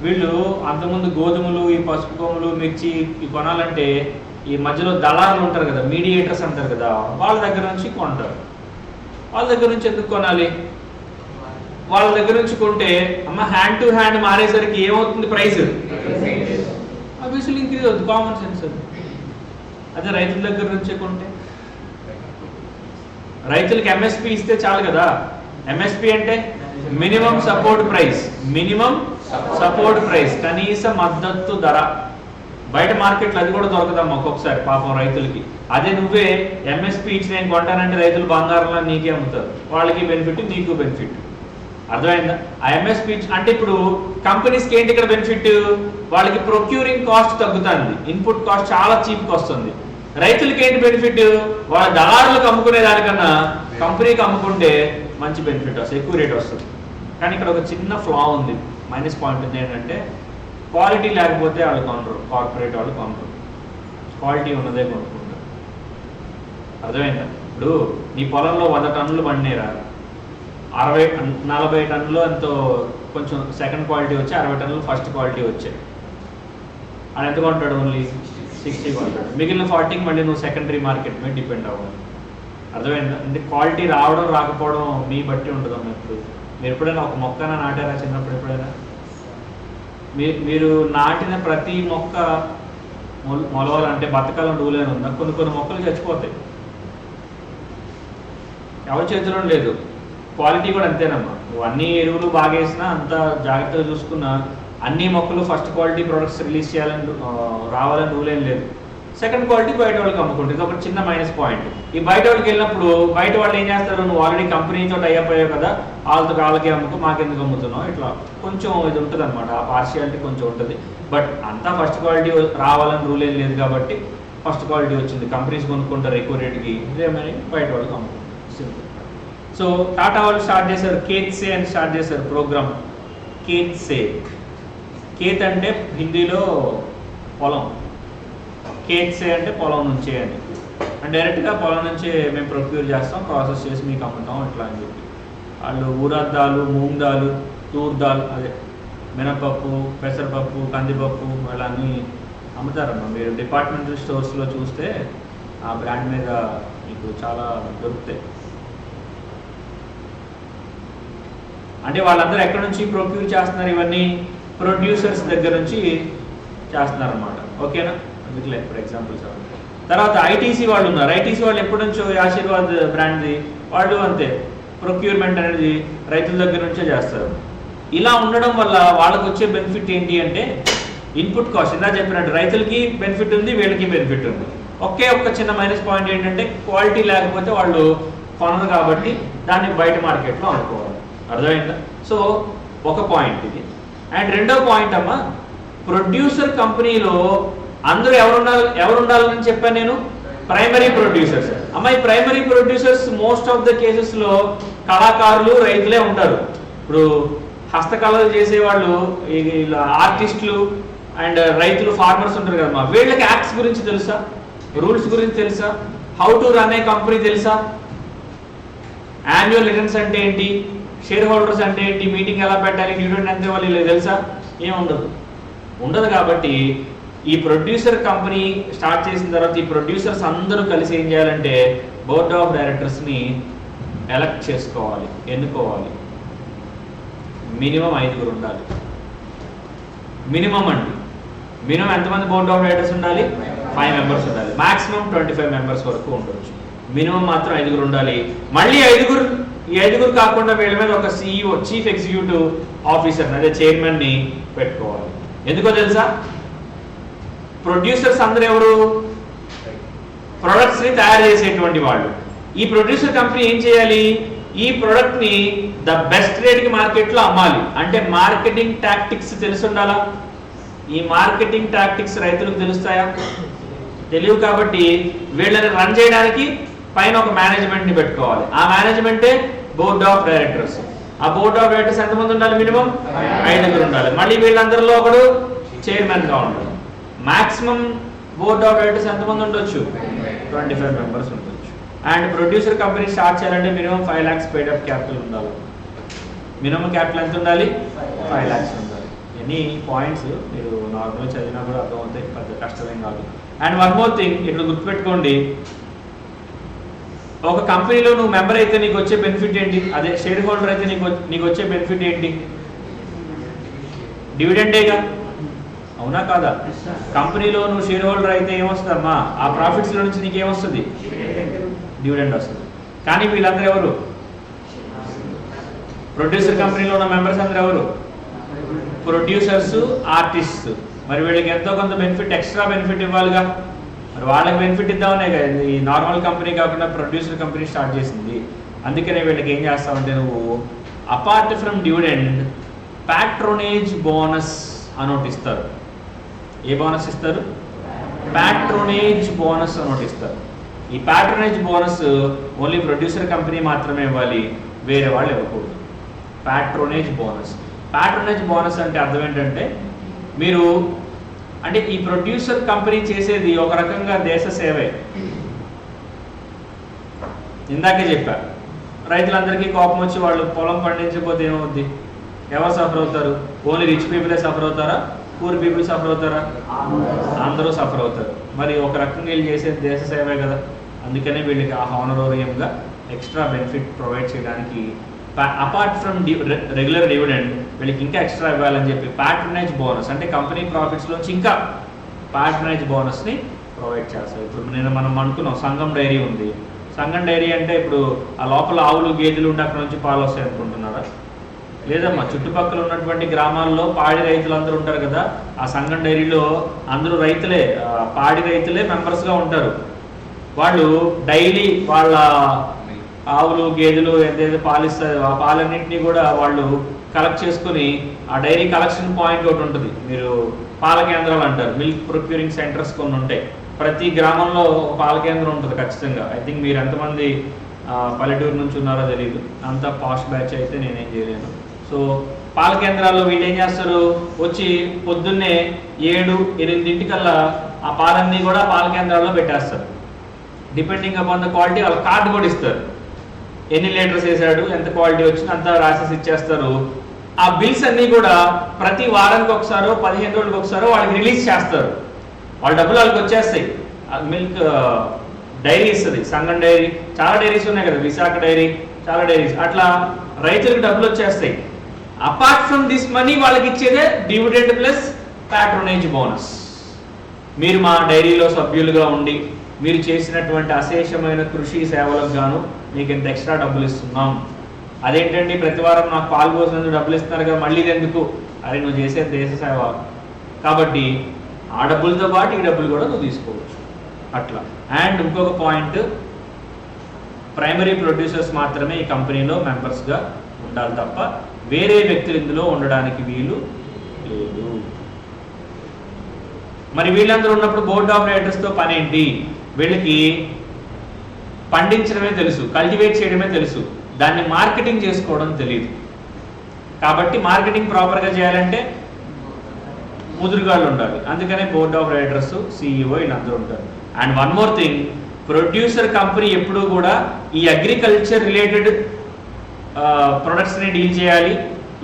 వీళ్ళు అంతకుముందు గోధుమలు, ఈ పసుపు కొమ్ములు, మిర్చి ఈ కొనాలంటే ఈ మధ్యలో దళారులు ఉంటారు కదా, మీడియేటర్స్ అంటారు కదా, వాళ్ళ దగ్గర నుంచి కొంటారు. వాళ్ళ దగ్గర నుంచి ఎందుకు కొనాలి? వాళ్ళ దగ్గర నుంచి కొంటే అమ్మ హ్యాండ్ టు హ్యాండ్ మారేసరికి ఏమవుతుంది? ప్రైస్ అబ్వియస్లీ ఇంక్రీజ్ అవుతుంది. కామన్ సెన్స్ అది. అదే రైతుల దగ్గర నుంచే కొంటే, రైతులకి ఎంఎస్పి ఇస్తే చాలు కదా. ఎంఎస్పి అంటే minimum support price, minimum support price, కనీస మద్దతు ధర. బయట మార్కెట్లో అది కూడా దొరకదమ్మా ఒక్కొక్కసారి పాపం రైతులకి. అదే నువ్వే ఎంఎస్పి ఇచ్చి నేను కొంటానంటే రైతులు బంగారంలో నీకే అమ్ముతారు, వాళ్ళకి బెనిఫిట్, నీకు బెనిఫిట్. అర్థమైందా? ఆ ఎంఎస్పి అంటే ఇప్పుడు కంపెనీస్కి ఏంటి ఇక్కడ బెనిఫిట్? వాళ్ళకి ప్రొక్యూరింగ్ కాస్ట్ తగ్గుతుంది, ఇన్పుట్ కాస్ట్ చాలా చీప్గా వస్తుంది. రైతులకి ఏంటి బెనిఫిట్? వాళ్ళ దళారులకు అమ్ముకునే దానికన్నా కంపెనీకి అమ్ముకుంటే మంచి బెనిఫిట్ వస్తుంది, ఎక్కువ రేట్ వస్తుంది. కానీ ఇక్కడ ఒక చిన్న ఫ్లా ఉంది, మైనస్ పాయింట్ ఉంది. ఏంటంటే క్వాలిటీ లేకపోతే వాళ్ళు కొనరు, కార్పొరేట్ వాళ్ళు కొనరు, క్వాలిటీ ఉన్నదే కొనుక్కుంటారు. అర్థమైందా? ఇప్పుడు నీ పొలంలో 100 టన్నులు పండినేరా, 40 టన్నులు ఎంతో కొంచెం సెకండ్ క్వాలిటీ వచ్చి 60 టన్నులు ఫస్ట్ క్వాలిటీ వచ్చాయి. అది ఎంత కొంటాడు? ఓన్లీ 60 కొంటాడు. మిగిలిన 40కి మళ్ళీ నువ్వు సెకండరీ మార్కెట్ మీద డిపెండ్ అవ్వాలి. అర్థమైందా? అంటే క్వాలిటీ రావడం రాకపోవడం మీ బట్టి ఉంటుందమ్మా. ఇప్పుడు మీరు ఎప్పుడైనా ఒక మొక్కన నాటారా చిన్నప్పుడు? ఎప్పుడైనా మీరు నాటిన ప్రతి మొక్క మొలవాలంటే బతకాలని రూలేని ఉందా? కొన్ని మొక్కలు చచ్చిపోతాయి, ఎవరి చేతిలో లేదు. క్వాలిటీ కూడా అంతేనమ్మా. నువ్వు అన్ని ఎరువులు బాగా వేసినా, అంత జాగ్రత్తగా చూసుకున్నా, అన్ని మొక్కలు ఫస్ట్ క్వాలిటీ ప్రొడక్ట్స్ రిలీజ్ చేయాలని రావాలని రూల్ ఏం లేదు. సెకండ్ క్వాలిటీ బయట వాళ్ళకి అమ్ముకుంటుంది. ఇది ఒక చిన్న మైనస్ పాయింట్. ఈ బయట వాళ్ళకి వెళ్ళినప్పుడు బయట వాళ్ళు ఏం చేస్తారు? నువ్వు ఆల్రెడీ కంపెనీతో టైఅప్ అయ్యావు కదా, వాళ్ళకి అమ్ముకో, మాకెందుకు అమ్ముతున్నావు, ఇట్లా కొంచెం ఇది ఉంటుంది అనమాట. ఆ పార్షియాలిటీ కొంచెం ఉంటుంది. బట్ అంతా ఫస్ట్ క్వాలిటీ రావాలని రూల్ ఏం లేదు కాబట్టి ఫస్ట్ క్వాలిటీ వచ్చింది. కంపెనీస్ కొనుక్కుంటారు ఎక్కువ రేటుకి, ఇదేమని బయట వాళ్ళకి అమ్ముకుంటారు. సింపుల్. సో టాటా వాళ్ళు స్టార్ట్ చేశారు ఖేత్ సే అని స్టార్ట్ చేశారు ప్రోగ్రామ్. ఖేత్ సే, ఖేత్ అంటే హిందీలో పొలం, ఖేత్ సే అంటే పొలం నుంచే అని. అండ్ డైరెక్ట్గా పొలం నుంచే మేము ప్రొక్యూర్ చేస్తాం, ప్రాసెస్ చేసి మీకు అమ్ముతాం ఇట్లా అని చెప్పి. వాళ్ళు ఊరద్ దాలు, మూంగ్ దాలు, తూర్ దాల్, అదే మినపప్పు, పెసరపప్పు, కందిపప్పు వాళ్ళన్నీ అమ్ముతారమ్మా. మీరు డిపార్ట్మెంటల్ స్టోర్స్లో చూస్తే ఆ బ్రాండ్ మీద మీకు చాలా దొరుకుతాయి. అంటే వాళ్ళందరూ ఎక్కడి నుంచి ప్రొక్యూర్ చేస్తున్నారు? ఇవన్నీ ప్రొడ్యూసర్స్ దగ్గర నుంచి చేస్తున్నారు అన్నమాట. ఓకేనా? అందుకే ఫర్ ఎగ్జాంపుల్స్. తర్వాత ఐటీసీ వాళ్ళు ఉన్నారు. ఐటీసీ వాళ్ళు ఎప్పటి నుంచో ఆశీర్వాద్ బ్రాండ్ది, వాళ్ళు అంతే ప్రొక్యూర్మెంట్ అనేది రైతుల దగ్గర నుంచే చేస్తారు. ఇలా ఉండడం వల్ల వాళ్ళకు వచ్చే బెనిఫిట్ ఏంటి అంటే ఇన్పుట్ కాస్ట్. ఇలా చెప్పినట్టు రైతులకి బెనిఫిట్ ఉంది, వీళ్ళకి బెనిఫిట్ ఉంది. ఒక్క చిన్న మైనస్ పాయింట్ ఏంటంటే క్వాలిటీ లేకపోతే వాళ్ళు కొనరు కాబట్టి దాన్ని బయట మార్కెట్లో అమ్ముకోవాలి. అర్థమైందా? సో ఒక పాయింట్ ఇది. అండ్ రెండో పాయింట్ అమ్మా, ప్రొడ్యూసర్ కంపెనీలో అందరూ ఎవరు ఉండాలని చెప్పాను నేను? Primary producers. అమ్మా ఈ primary producers most of the కేసెస్లో కళాకారులు, రైతులే ఉంటారు. ఇప్పుడు హస్తకళలు చేసేవాళ్ళు, ఆర్టిస్టులు అండ్ రైతులు, ఫార్మర్స్ ఉంటారు కదమ్మా. వీళ్ళకి యాక్ట్స్ గురించి తెలుసా? రూల్స్ గురించి తెలుసా? How to run A company తెలుసా? యాన్యువల్ రిటర్న్స్ అంటే ఏంటి, షేర్ హోల్డర్స్ అంటే ఏంటి, మీటింగ్ ఎలా పెట్టాలి, డివిడెండ్ ఎంత ఇవ్వాలి తెలుసా? ఉండదు. కాబట్టి ఈ ప్రొడ్యూసర్ కంపెనీ స్టార్ట్ చేసిన తర్వాత ఈ ప్రొడ్యూసర్స్ అందరూ కలిసి ఏం చేయాలంటే బోర్డ్ ఆఫ్ డైరెక్టర్స్ని ఎలక్ట్ చేసుకోవాలి, ఎన్నుకోవాలి. మినిమం 5 ఉండాలి. మినిమం అండి. మినిమం ఎంతమంది బోర్డ్ ఆఫ్ డైరెక్టర్స్ ఉండాలి? 5 మెంబర్స్ ఉండాలి. మాక్సిమం 25 మెంబర్స్ వరకు ఉండొచ్చు. మినిమం మాత్రం 5 ఉండాలి. మళ్ళీ ఈ 5 కాకుండా వీళ్ళ మీద ఒక CEO, చీఫ్ ఎగ్జిక్యూటివ్ ఆఫీసర్, అదే చైర్మన్ని పెట్టుకోవాలి. ఎందుకో తెలుసా? ప్రొడ్యూసర్స్ అందరూ ఎవరు? ప్రొడక్ట్స్ని తయారు చేసేటువంటి వాళ్ళు. ఈ ప్రొడ్యూసర్ కంపెనీ ఏం చేయాలి? ఈ ప్రొడక్ట్ని ద బెస్ట్ రేట్కి మార్కెట్లో అమ్మాలి. అంటే మార్కెటింగ్ టాక్టిక్స్ తెలిసి ఉండాలా? ఈ మార్కెటింగ్ టాక్టిక్స్ రైతులకు తెలుస్తాయా? తెలియవు. కాబట్టి వీళ్ళని రన్ చేయడానికి పైన ఒక మేనేజ్మెంట్ని పెట్టుకోవాలి. ఆ మేనేజ్మెంటే బోర్డ్ ఆఫ్ డైరెక్టర్స్. ఆ బోర్డ్ ఆఫ్ డైరెక్టర్స్ ఎంతమంది ఉండాలి? మినిమం 5 ఉండాలి. మళ్ళీ వీళ్ళందరిలో ఒకడు చైర్మన్గా ఉండాలి. మాక్సిమం బోర్డ్ ఆఫ్ డైరెక్టర్స్ ఎంతమంది ఉండొచ్చు? 25 మెంబర్స్ ఉండొచ్చు. అండ్ ప్రొడ్యూసర్ కంపెనీ స్టార్ట్ చేయాలంటే minimum 5 lakhs paid up capital ఉండాలి. మినిమం క్యాపిటల్ ఎంత ఉండాలి? 5 lakhs ఉండాలి. ఎనీ పాయింట్స్ మీరు నార్మల్గా చదివినా కూడా అర్థమవుతాయి, పెద్ద కష్టమేం కాదు. అండ్ వన్ మోర్ థింగ్, ఇప్పుడు గుర్తుపెట్టుకోండి, ఒక కంపెనీలో నువ్వు మెంబర్ అయితే నీకు వచ్చే బెనిఫిట్ ఏంటి? అదే షేర్ హోల్డర్ అయితే నీకు వచ్చే బెనిఫిట్ ఏంటి? డివిడెండేగా, అవునా కాదా? కంపెనీలో నువ్వు షేర్ హోల్డర్ అయితే ఏమొస్తుందమ్మా? ఆ ప్రాఫిట్స్లో నుంచి నీకు ఏమొస్తుంది? డివిడెండ్ వస్తుంది. కానీ వీళ్ళందరూ ఎవరు? ప్రొడ్యూసర్ కంపెనీలో ఉన్న మెంబర్స్ అందరూ ఎవరు? Producers, artists. మరి వీళ్ళకి ఎంతో కొంత బెనిఫిట్, ఎక్స్ట్రా బెనిఫిట్ ఇవ్వాలిగా. మరి వాళ్ళకి బెనిఫిట్ ఇద్దామనే కదా ఈ నార్మల్ కంపెనీ కాకుండా ప్రొడ్యూసర్ కంపెనీ స్టార్ట్ చేసింది. అందుకనే వీళ్ళకి ఏం చేస్తామంటే, నువ్వు అపార్ట్ ఫ్రమ్ డివిడెండ్ ప్యాట్రోనేజ్ బోనస్ అని ఒకటి ఇస్తారు. ఏ బోనస్ ఇస్తారు? ప్యాట్రోనేజ్ బోనస్ అని ఒకటి ఇస్తారు. ఈ ప్యాట్రోనేజ్ బోనస్ ఓన్లీ ప్రొడ్యూసర్ కంపెనీ మాత్రమే ఇవ్వాలి, వేరే వాళ్ళు ఇవ్వకూడదు. ప్యాట్రోనేజ్ బోనస్. ప్యాట్రోనేజ్ బోనస్ అంటే అర్థం ఏంటంటే, మీరు అంటే ఈ ప్రొడ్యూసర్ కంపెనీ చేసేది ఒక రకంగా దేశ సేవే. ఇందాకే చెప్పారు, రైతులందరికీ కోపం వచ్చి వాళ్ళు పొలం పండించకపోతే ఏమవుద్ది? ఎవరు సఫర్ అవుతారు? ఓన్లీ రిచ్ పీపులే సఫర్ అవుతారా? పూర్ పీపుల్ సఫర్ అవుతారా? అందరూ సఫర్ అవుతారు. మరి ఒక రకంగా వీళ్ళు చేసేది దేశ సేవే కదా. అందుకనే వీళ్ళకి ఆ హానరోరియంగా ఎక్స్ట్రా బెనిఫిట్ ప్రొవైడ్ చేయడానికి అపార్ట్ ఫ్రమ్ రెగ్యులర్ డివిడెండ్ వీళ్ళకి ఇంకా ఎక్స్ట్రా ఇవ్వాలని చెప్పి ప్యాట్రనైజ్ బోనస్, అంటే కంపెనీ ప్రాఫిట్స్లోంచి ఇంకా ప్యాట్రనైజ్ బోనస్ని ప్రొవైడ్ చేస్తారు. ఇప్పుడు మనం అనుకున్నాం సంఘం డైరీ ఉంది. సంఘం డైరీ అంటే ఇప్పుడు ఆ లోపల ఆవులు గేదెలు ఉండి అక్కడ నుంచి పాలు వస్తాయి అనుకుంటున్నారా? లేదమ్మా, చుట్టుపక్కల ఉన్నటువంటి గ్రామాల్లో పాడి రైతులందరూ ఉంటారు కదా, ఆ సంఘం డైరీలో అందరూ రైతులే, పాడి రైతులే మెంబర్స్గా ఉంటారు. వాళ్ళు డైలీ వాళ్ళ ఆవులు గేదెలు ఏదైతే పాలిస్తాయో ఆ పాలన్నింటినీ కూడా వాళ్ళు కలెక్ట్ చేసుకుని, ఆ డైరీ కలెక్షన్ పాయింట్ ఒకటి ఉంటుంది. మీరు పాల కేంద్రాలు అంటారు, మిల్క్ ప్రొక్యూరింగ్ సెంటర్స్ కొన్ని ఉంటాయి. ప్రతి గ్రామంలో పాల కేంద్రం ఉంటుంది ఖచ్చితంగా. ఐ థింక్ మీరు ఎంతమంది పల్లెటూరు నుంచి ఉన్నారో తెలియదు, అంత పాస్ట్ బ్యాచ్ అయితే నేనేం చేయలేను. సో పాల కేంద్రాల్లో వీళ్ళు ఏం చేస్తారు, వచ్చి పొద్దున్నే 7-8 ఆ పాలన్నీ కూడా పాల కేంద్రాల్లో పెట్టేస్తారు. డిపెండింగ్ అపాన్ ద క్వాలిటీ వాళ్ళ కార్డు కూడా ఇస్తారు. ఎన్ని లీటర్స్ వేసాడు, ఎంత క్వాలిటీ వచ్చింది అంతా రాసేసి ఇచ్చేస్తారు. ఆ బిల్స్ అన్నీ కూడా ప్రతి వారానికి ఒకసారో 15 రోజులకు ఒకసారో వాళ్ళకి రిలీజ్ చేస్తారు. వాళ్ళ డబ్బులు వాళ్ళకి వచ్చేస్తాయి. మిల్క్ డైరీ ఇస్తుంది, సంఘం డైరీ, చాలా డైరీస్ ఉన్నాయి కదా, విశాఖ డైరీ, చాలా డైరీస్. అట్లా రైతులకు డబ్బులు వచ్చేస్తాయి. అపార్ట్ ఫ్రమ్ దిస్ మనీ వాళ్ళకి ఇచ్చేదే డివిడెండ్ ప్లస్ ప్యాట్రోనేజ్ బోనస్. మీరు మా డైరీలో సభ్యులుగా ఉండి మీరు చేసినటువంటి అశేషమైన కృషి సేవలకు గాను మీకు ఇంత ఎక్స్ట్రా డబ్బులు ఇస్తున్నాం. అదేంటండి ప్రతి వారం నాకు పాలు పోసినందుకు డబ్బులు ఇస్తున్నారు కదా, మళ్ళీ ఎందుకు? అరే నువ్వు చేసే దేశ సేవ కాబట్టి ఆ డబ్బులతో పాటు ఈ డబ్బులు కూడా నువ్వు తీసుకోవచ్చు అట్లా. అండ్ ఇంకొక పాయింట్, ప్రైమరీ ప్రొడ్యూసర్స్ మాత్రమే ఈ కంపెనీలో మెంబర్స్గా ఉండాలి తప్ప వేరే వ్యక్తులు ఇందులో ఉండడానికి వీలు లేదు. మరి వీళ్ళందరూ ఉన్నప్పుడు బోర్డ్ ఆఫ్ డైరెక్టర్స్తో పని ఏంటి? వీళ్ళకి పండించడమే తెలుసు, కల్టివేట్ చేయడమే తెలుసు, దాన్ని మార్కెటింగ్ చేసుకోవడం తెలియదు. కాబట్టి మార్కెటింగ్ ప్రాపర్గా చేయాలంటే ముదురుగాళ్ళు ఉండాలి. అందుకనే బోర్డ్ ఆఫ్ డైరెక్టర్స్, సిఇఓ వీళ్ళందరూ ఉంటారు. And one more thing, producer company ఎప్పుడూ కూడా ఈ అగ్రికల్చర్ రిలేటెడ్ ప్రొడక్ట్స్ని డీల్ చేయాలి,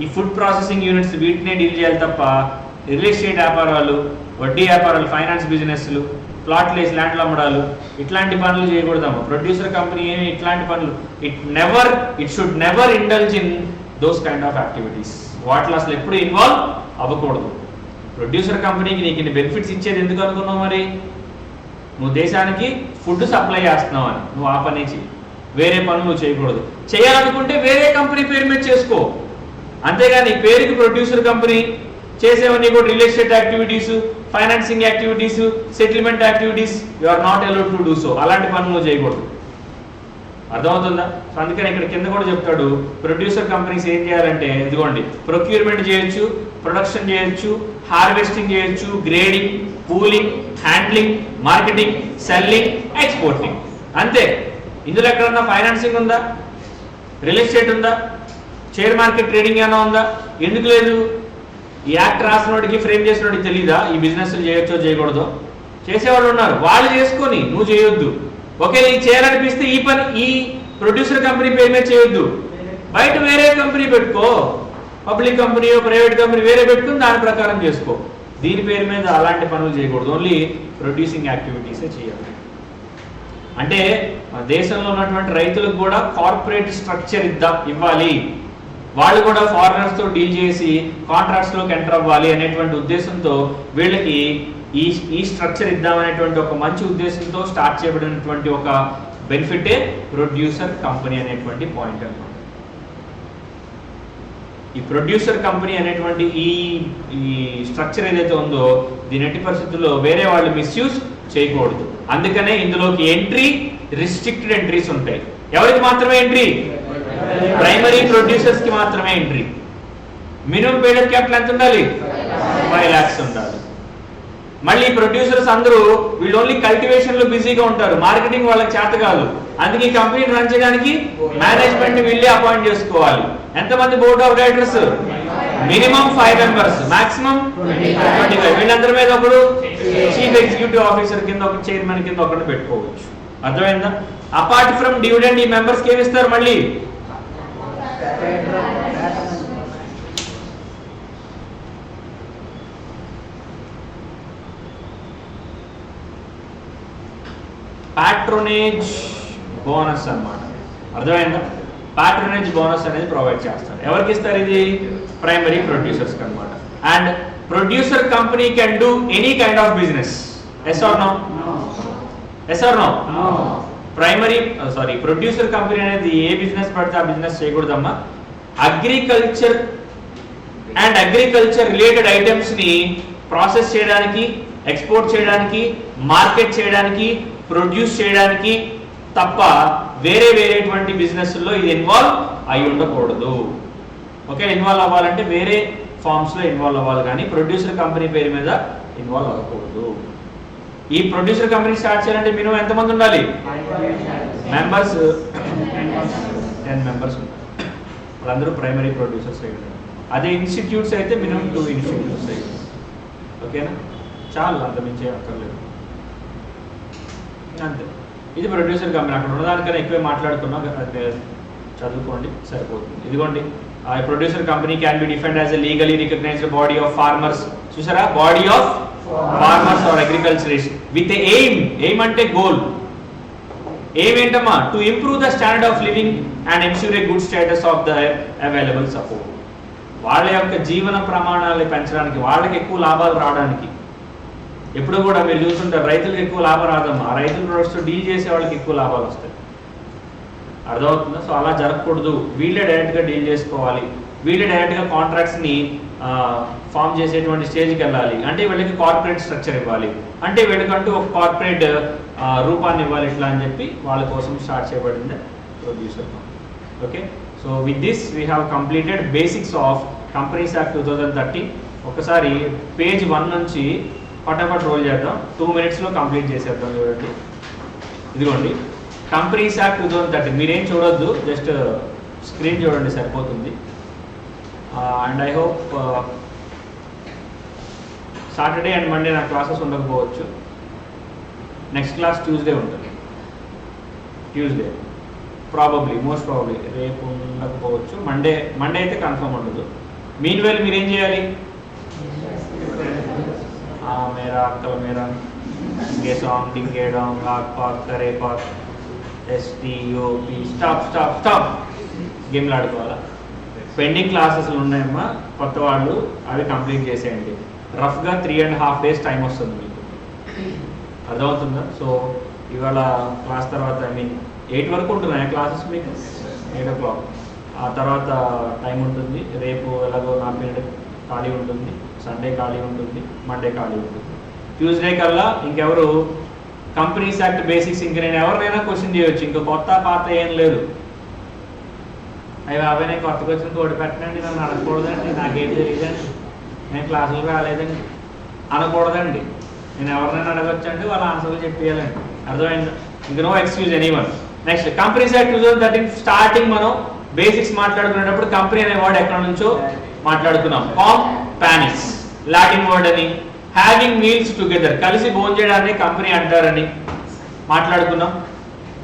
ఈ ఫుడ్ ప్రాసెసింగ్ యూనిట్స్ వీటినే డీల్ చేయాలి తప్ప రియల్ ఎస్టేట్ వ్యాపారాలు, వడ్డీ వ్యాపారాలు, ఫైనాన్స్ బిజినెస్లు, ప్లాట్లు వేసి ల్యాండ్లు అమ్మడాలు, ఇట్లాంటి పనులు చేయకూడదమ్మా. ప్రొడ్యూసర్ కంపెనీ ఏమి ఇట్లాంటి పనులు it should never indulge in those kind of activities. వాటిలో అసలు ఎప్పుడు ఇన్వాల్వ్ అవ్వకూడదు. ప్రొడ్యూసర్ కంపెనీకి నీకు ఇన్ని బెనిఫిట్స్ ఇచ్చేది ఎందుకు అనుకున్నావు? మరి నువ్వు దేశానికి ఫుడ్ సప్లై చేస్తున్నావు అని నువ్వు ఆ పని చెయ్యి, వేరే పనులు నువ్వు చేయకూడదు. చేయాలనుకుంటే వేరే కంపెనీ పేరు మీద చేసుకో, అంతేగాని పేరుకి ప్రొడ్యూసర్ కంపెనీ, చేసేవన్నీ కూడా real estate activities, financing activities, settlement activities, you are not allowed to do so. అలాంటి పనులు చేయకూడదు. అర్థమవుతుందా? సో అందుకని ఇక్కడ కింద కూడా చెప్తాడు, ప్రొడ్యూసర్ కంపెనీస్ ఏం చేయాలంటే ఇదిగోండి, ప్రొక్యూర్మెంట్ చేయొచ్చు, ప్రొడక్షన్ చేయొచ్చు, హార్వెస్టింగ్ చేయొచ్చు, grading, cooling, handling, marketing, selling, exporting. అంతే. ఇందులో ఎక్కడన్నా ఫైనాన్సింగ్ ఉందా? రియల్ ఎస్టేట్ ఉందా? షేర్ మార్కెట్ ట్రేడింగ్ ఏమైనా ఉందా? ఎందుకు లేదు? ఈ యాక్ట్ రాసినోడికి, ఫ్రేమ్ చేసినోడికి తెలీదా ఈ బిజినెస్ చేయొచ్చో చేయకూడదో? చేసేవాళ్ళు ఉన్నారు, వాళ్ళు చేసుకొని నువ్వు చేయొద్దు. ఓకే, నీకు చేయాలనిపిస్తే ఈ పని ఈ ప్రొడ్యూసర్ కంపెనీ పేరు మీద చేయొద్దు, బయట వేరే కంపెనీ పెట్టుకో, పబ్లిక్ కంపెనీ, ప్రైవేట్ కంపెనీ వేరే పెట్టుకుని దాని ప్రకారం చేసుకో. దీని పేరు మీద అలాంటి పనులు చేయకూడదు, ఓన్లీ ప్రొడ్యూసింగ్ యాక్టివిటీసే చేయాలి. అంటే మన దేశంలో ఉన్నటువంటి రైతులకు కూడా కార్పొరేట్ స్ట్రక్చర్ ఇవ్వాలి, వాళ్ళు కూడా ఫారినర్స్తో డీల్ చేసి కాంట్రాక్ట్స్లోకి ఎంటర్ అవ్వాలి అనేటువంటి ఉద్దేశంతో వీళ్ళకి ఈ స్ట్రక్చర్ ఇద్దామనేటువంటి ఒక మంచి ఉద్దేశంతో స్టార్ట్ చేయబడినటువంటి ఒక బెనిఫిటే ప్రొడ్యూసర్ కంపెనీ అనేటువంటి పాయింట్ అన్నమాట. ఈ ప్రొడ్యూసర్ కంపెనీ అనేటువంటి ఈ స్ట్రక్చర్ ఏదైతే ఉందో దీని ఎట్టి పరిస్థితుల్లో వేరే వాళ్ళు మిస్యూజ్ చేయకూడదు. అందుకనే ఇందులోకి ఎంట్రీ, రిస్ట్రిక్టెడ్ ఎంట్రీస్ ఉంటాయి. ఎవరికి మాత్రమే ఎంట్రీ? ప్రైమరీ ప్రొడ్యూసర్స్ కి మాత్రమే ఎంట్రీ. మినిమం పేడ్ క్యాపిటల్ ఎంత ఉండాలి? 5 lakhs ఉండాలి. మళ్ళీ ప్రొడ్యూసర్స్ అందరూ వీళ్ళు ఓన్లీ కల్టివేషన్ లో బిజీగా ఉంటారు, మార్కెటింగ్ వాళ్ళకి చేత కాదు. అందుకే ఈ కంపెనీని రన్ చేయడానికి మేనేజ్మెంట్ వీళ్ళే అపాయింట్ చేసుకోవాలి. ఎంతమంది board of directors? Minimum 5 members, maximum 25. వీళ్ళందరి మీద ఒకడు చీఫ్ ఎగ్జిక్యూటివ్ ఆఫీసర్ కింద, ఒక చైర్మన్ కింద ఒకటి పెట్టుకోవచ్చు. అర్థమైందా? అపార్ట్ ఫ్రమ్ డివిడెండ్ ఈ మెంబర్స్ కి ఏమి ఇస్తారు? మళ్ళీ ప్యాట్రోనేజ్ బోనస్ అన్నమాట. అర్థమైందా? ప్యాట్రోనేజ్ బోనస్ అనేది ప్రొవైడ్ చేస్తారు. ఎవరికి ఇస్తారు ఇది? ప్రైమరీ ప్రొడ్యూసర్స్ అన్నమాట. And producer company can do any kind of business. Yes or no? Yes or no? Producer company అనేది ఏ బిజినెస్ పడితే ఆ బిజినెస్ చేయకూడదమ్మా. Agriculture and agriculture related items ని ప్రాసెస్ చేయడానికి, ఎక్స్పోర్ట్ చేయడానికి, మార్కెట్ చేయడానికి, ప్రొడ్యూస్ చేయడానికి తప్ప వేరేటువంటి బిజినెస్లో ఇది ఇన్వాల్వ్ అయి ఉండకూడదు. ఓకే, ఇన్వాల్వ్ అవ్వాలంటే వేరే ఫార్మ్స్లో ఇన్వాల్వ్ అవ్వాలి, కానీ ప్రొడ్యూసర్ కంపెనీ పేరు మీద ఇన్వాల్వ్ అవ్వకూడదు. ఈ ప్రొడ్యూసర్ కంపెనీ స్టార్ట్ చేయాలంటే మినిమం ఎంతమంది ఉండాలి? మెంబర్స్ 10 members ఉండాలి. వాళ్ళందరూ ప్రైమరీ ప్రొడ్యూసర్స్ అయి ఉండాలి. అదే ఇన్స్టిట్యూట్స్ అయితే మినిమం 2 ఇన్స్టిట్యూట్స్ అయి. ఓకేనా? చాలు, అంత మించే అక్కర్లేదు. అంతే. ఇది ప్రొడ్యూసర్ కంపెనీ. అక్కడ ఉన్నదానికన్నా ఎక్కువే మాట్లాడుకున్నాం, చదువుకోండి సరిపోతుంది. ఇదిగోండి, producer company can be defined as a legally recognized body of farmers. చూసారా? Body of farmers or agriculturist with aim అంటే గోల్. ఎయిమ్ ఏంటమ్మా? To improve the standard of living and ensure a good status of the available support. వాళ్ళ యొక్క జీవన ప్రమాణాలు పెంచడానికి, వాళ్ళకి ఎక్కువ లాభాలు రావడానికి. ఎప్పుడు కూడా మీరు చూస్తుంటారు రైతులకు ఎక్కువ లాభం రాదమ్మా, ఆ రైతుల ప్రొడక్ట్స్తో డీల్ చేసే వాళ్ళకి ఎక్కువ లాభాలు వస్తాయి. అర్థమవుతుందా? సో అలా జరగకూడదు. వీళ్ళే డైరెక్ట్గా డీల్ చేసుకోవాలి, వీళ్ళే డైరెక్ట్గా కాంట్రాక్ట్స్ని ఫామ్ చేసేటువంటి స్టేజ్కి వెళ్ళాలి. అంటే వీళ్ళకి కార్పొరేట్ స్ట్రక్చర్ ఇవ్వాలి, అంటే వీళ్ళకంటూ ఒక కార్పొరేట్ రూపాన్ని ఇవ్వాలి. ఇట్లా అని చెప్పి వాళ్ళ కోసం స్టార్ట్ చేయబడింది producer. Okay, so with this we have completed basics of companies act 2013. ఒకసారి పేజ్ 1 నుంచి ఫటాఫట్ రోల్ చేద్దాం, 2 minutesలో కంప్లీట్ చేసేద్దాం. చూడండి, ఇదిగోండి కంపెనీస్ యాక్ట్ 2013. మీరేం చూడొద్దు, జస్ట్ స్క్రీన్ చూడండి సరిపోతుంది. And I hope Saturday and Monday నా క్లాసెస్ ఉండకపోవచ్చు. నెక్స్ట్ క్లాస్ ట్యూస్డే ఉంటుంది. ట్యూస్డే ప్రాబబ్లీ, మోస్ట్ ప్రాబబ్లీ రేపు ఉండకపోవచ్చు. మండే అయితే కన్ఫర్మ్ ఉండదు. మీన్ వైల్ మీరేం చేయాలి? मेरा अंकल मेरा गे सॉन्ग डिंगे डोंग आग पाक करे पाक STOP స్టాప్ గేమ్లు ఆడుకోవాలా? పెండింగ్ క్లాసెస్లు ఉన్నాయమ్మా కొత్త వాళ్ళు, అవి కంప్లీట్ చేసేయండి. రఫ్గా 3.5 days టైం వస్తుంది మీకు. అర్థమవుతుందా? సో ఇవాళ క్లాస్ తర్వాత 8 వరకు ఉంటున్నాయి క్లాసెస్ మీకు, 8 o'clock. ఆ తర్వాత టైం ఉంటుంది. రేపు ఎలాగో 4 minutes ఖాళీ ఉంటుంది. సండే ఖాళీ ఉంటుంది, మండే ఖాళీ ఉంటుంది. ట్యూస్డే కల్లా ఇంకెవరు కంపెనీస్ యాక్ట్ బేసిక్స్ ఇంక నేను ఎవరినైనా క్వశ్చన్ చేయొచ్చు, ఇంకా కొత్త పాత ఏం లేదు. అవి బాబాయ్ నేను కొత్తగా వచ్చిన తోడు పెట్టండి, నన్ను అడగకూడదండి, నాకేం తెలియదండి, నేను క్లాసులు రాలేదండి అనకూడదండి. నేను ఎవరినైనా అడగొచ్చండి, వాళ్ళ ఆన్సర్లు చెప్పేయాలండి. అర్థమైందా? ఇంక no excuse anyone. Next companies act 2013 starting మనం బేసిక్స్ మాట్లాడుకునేటప్పుడు కంపెనీ అనే వర్డ్ ఎక్కడ నుంచో మాట్లాడుకున్నాం. పానిస్ లాటిన్ వర్డ్ అని, హ్యావింగ్ మీల్స్ టుగెదర్ కలిసి భోంచేయడాన్ని కంపెనీ అంటారని మాట్లాడుకున్నాం.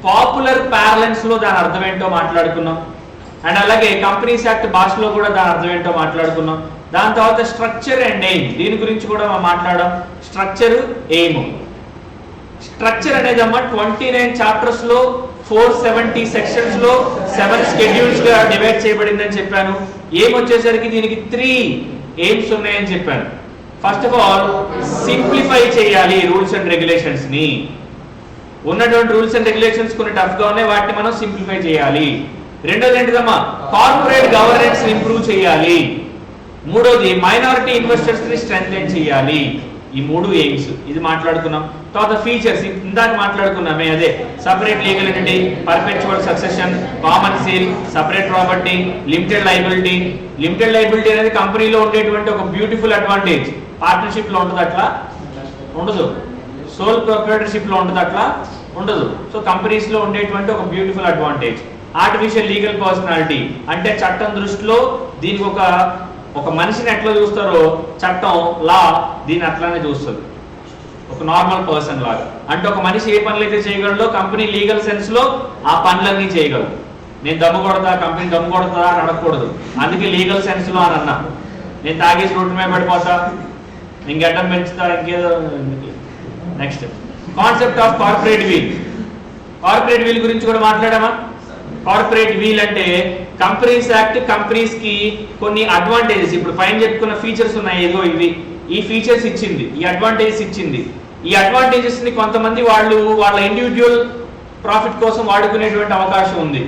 పాపులర్ ప్యారలెన్స్ లో దాని అర్థం ఏంటో మాట్లాడుకున్నాం. అండ్ అలాగే కంపెనీస్ యాక్ట్ భాషలో కూడా దాని అర్థం ఏంటో మాట్లాడుకున్నాం. దాని తర్వాత స్ట్రక్చర్ అండ్ ఎయిమ్, దీని గురించి కూడా మనం మాట్లాడాం. Structure, aim. స్ట్రక్చర్ అనేది అమ్మ 29 చాప్టర్స్ లో 470 సెక్షన్స్ లో 7 స్కెడ్యూల్స్ గా డివైడ్ చేయబడిందని చెప్పాను. ఎయిమ్ వచ్చేసరికి దీనికి 3 ఎయిమ్స్ ఉన్నాయని చెప్పాను. ఫస్ట్ ఆఫ్ ఆల్ సింప్లిఫై చేయాలి రూల్స్ అండ్ రెగ్యులేషన్స్ ని. ఉన్నటువంటి రూల్స్ అండ్ రెగ్యులేషన్స్ కొన్ని టఫ్ గా ఉన్నాయి, వాటిని మనం సింప్లిఫై చేయాలి. రెండోది ఏంటిదమ్మా, కార్పొరేట్ గవర్నెన్స్ ఇంప్రూవ్ చేయాలి. మూడోది మైనారిటీ ఇన్వెస్టర్స్ ని స్ట్రెంథెన్ చేయాలి. ఈ 3 ఎయిమ్స్ ఇది మాట్లాడుకున్నాం. తర్వాత ఫీచర్స్ ఇందాక మాట్లాడుకున్నామే, అదే separate legal entity, perpetual succession, common seal, separate property, limited liability. Limited liability అనేది కంపెనీలో ఉండేటువంటి ఒక బ్యూటిఫుల్ అడ్వాంటేజ్. పార్ట్నర్షిప్ లో ఉంటుంది అట్లా ఉండదు, సోల్ ప్రొప్రైటర్షిప్ లో ఉంటుంది అట్లా ఉండదు. సో కంపెనీస్ లో ఉండేటువంటి ఒక beautiful advantage. Artificial legal personality అంటే చట్టం దృష్టిలో దీనికి ఒక మనిషిని ఎట్లా చూస్తారో చట్టం లా దీన్ని అట్లానే చూస్తుంది, ఒక నార్మల్ పర్సన్ లాగా. అంటే ఒక మనిషి ఏ పనులు అయితే చేయగలడో కంపెనీ లీగల్ సెన్స్ లో ఆ పనులన్నీ చేయగలదు. నేను దమ్ము కొడతా, కంపెనీ దమ్ము కొడతా అని అడగకూడదు, అందుకే లీగల్ సెన్స్ లో అని అన్నా. నేను తాగేసి రోడ్డు మీద పడిపోతా, నేను గడ్డం పెంచుతా, ఇంకేదో. Next concept of corporate veil. Corporate veil గురించి కూడా మాట్లాడామా? కార్పొరేట్ వీల్ అంటే కంపెనీస్ యాక్ట్ కంపెనీస్ కి కొన్ని అడ్వాంటేజెస్, ఇప్పుడు పైన చెప్పుకున్న ఫీచర్స్ ఉన్నాయి, ఏదో ఇవి ఈ ఫీచర్స్ ఇచ్చింది, ఈ అడ్వాంటేజెస్ ఇచ్చింది. ఈ అడ్వాంటేజెస్ ని కొంతమంది వాళ్ళు వాళ్ళ ఇండివిజువల్ ప్రాఫిట్ కోసం వాడుకునేటువంటి అవకాశం ఉంది.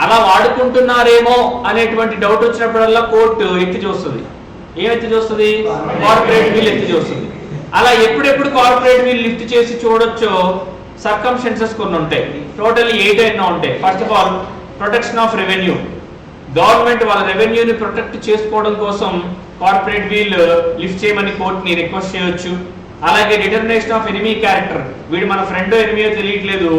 అలా వాడుకుంటున్నారేమో అనేటువంటి డౌట్ వచ్చినప్పుడల్లా కోర్టు ఎత్తి చూస్తుంది. ఏం ఎత్తి చూస్తుంది? కార్పొరేట్ వీల్ ఎత్తి చూస్తుంది. అలా ఎప్పుడెప్పుడు కార్పొరేట్ వీల్ లిఫ్ట్ చేసి చూడొచ్చో సర్కమ్స్టెన్సెస్ కొన్ని ఉంటాయి. టోటల్ 8 అయినా ఉంటాయి. First of all protection of revenue. Government వాళ్ళ రెవెన్యూని ప్రొటెక్ట్ చేసుకోవడం కోసం కార్పొరేట్ వీల్ లిఫ్ట్ చేయమని కోర్టుని రిక్వెస్ట్ చేయొచ్చు. అలాగే డిటర్మినేషన్ ఆఫ్ ఎనిమీ క్యారెక్టర్. వీడు మన ఫ్రెండో ఎనిమీయో తెలియట్లేదు,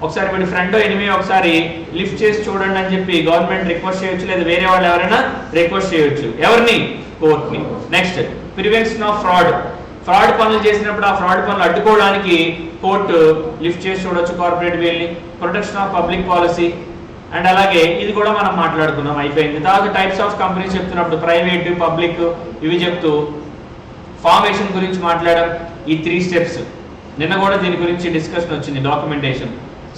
ఒకసారి వీడి ఫ్రెండో ఎనిమీ ఒకసారి లిఫ్ట్ చేసి చూడండి అని చెప్పి గవర్నమెంట్ రిక్వెస్ట్ చేయొచ్చు, లేదా వేరే వాళ్ళు ఎవరైనా రిక్వెస్ట్ చేయొచ్చు. ఎవరిని? కోర్టుని. Next prevention of fraud. Fraud పనులు చేసినప్పుడు ఆ ఫ్రాడ్ పనులు అడ్డుకోవడానికి కోర్టు లిఫ్ట్ చేసి చూడొచ్చు కార్పొరేట్ వీల్ని. Protection of public policy. And అలాగే ఇది కూడా మనం మాట్లాడుకున్నాం, అయిపోయింది. తర్వాత టైప్స్ ఆఫ్ కంపెనీస్ చెప్తున్నప్పుడు ప్రైవేట్, పబ్లిక్ ఇవి చెప్తూ ఫార్మేషన్ గురించి మాట్లాడడం. ఈ 3 స్టెప్స్ నిన్న కూడా దీని గురించి డిస్కషన్ వచ్చింది, డాక్యుమెంటేషన్.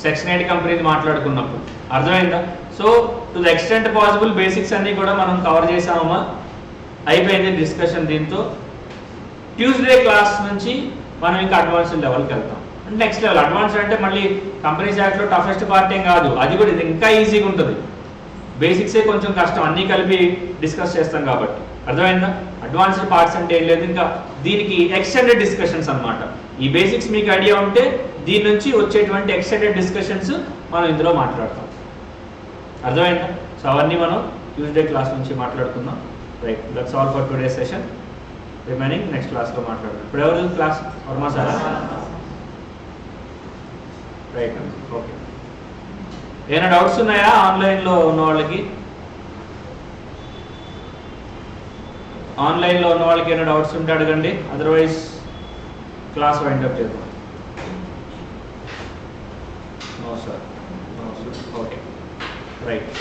సెక్షన్ 8 కంపెనీది మాట్లాడుకున్నప్పుడు అర్థమైందా? So to the extent possible basics అన్ని కూడా మనం కవర్ చేసామమ్మా, అయిపోయింది డిస్కషన్. దీంతో ట్యూస్డే క్లాస్ నుంచి మనం ఇంకా అడ్వాన్స్డ్ లెవెల్కి వెళ్తాం. నెక్స్ట్ లెవెల్ అడ్వాన్స్డ్ అంటే మళ్ళీ కంపెనీస్ యాక్ట్లో టఫెస్ట్ పార్ట్ ఏం కాదు, అది కూడా ఇది ఇంకా ఈజీగా ఉంటుంది. బేసిక్సే కొంచెం కష్టం, అన్నీ కలిపి డిస్కస్ చేస్తాం కాబట్టి. అర్థమైందా? అడ్వాన్స్డ్ పార్ట్స్ అంటే ఏం లేదు, ఇంకా దీనికి ఎక్స్టెండెడ్ డిస్కషన్స్ అన్నమాట. ఈ బేసిక్స్ మీకు ఐడియా ఉంటే దీని నుంచి వచ్చేటువంటి ఎక్స్టెండెడ్ డిస్కషన్స్ మనం ఇందులో మాట్లాడతాం. అర్థమైందా? సో అవన్నీ మనం ట్యూస్డే క్లాస్ నుంచి మాట్లాడుకుందాం. Right, that's all for today session. Remaining next క్లాస్లో మాట్లాడదాం. ఇప్పుడు ఎవరు class? Varma sir. Right, okay. ఏమైనా డౌట్స్ ఉన్నాయా ఆన్లైన్లో ఉన్న వాళ్ళకి? ఆన్లైన్లో ఉన్న వాళ్ళకి ఏమైనా డౌట్స్ ఉంటే అడగండి, అదర్వైజ్ క్లాస్ వైండప్ చేద్దాం. No sir, okay, right.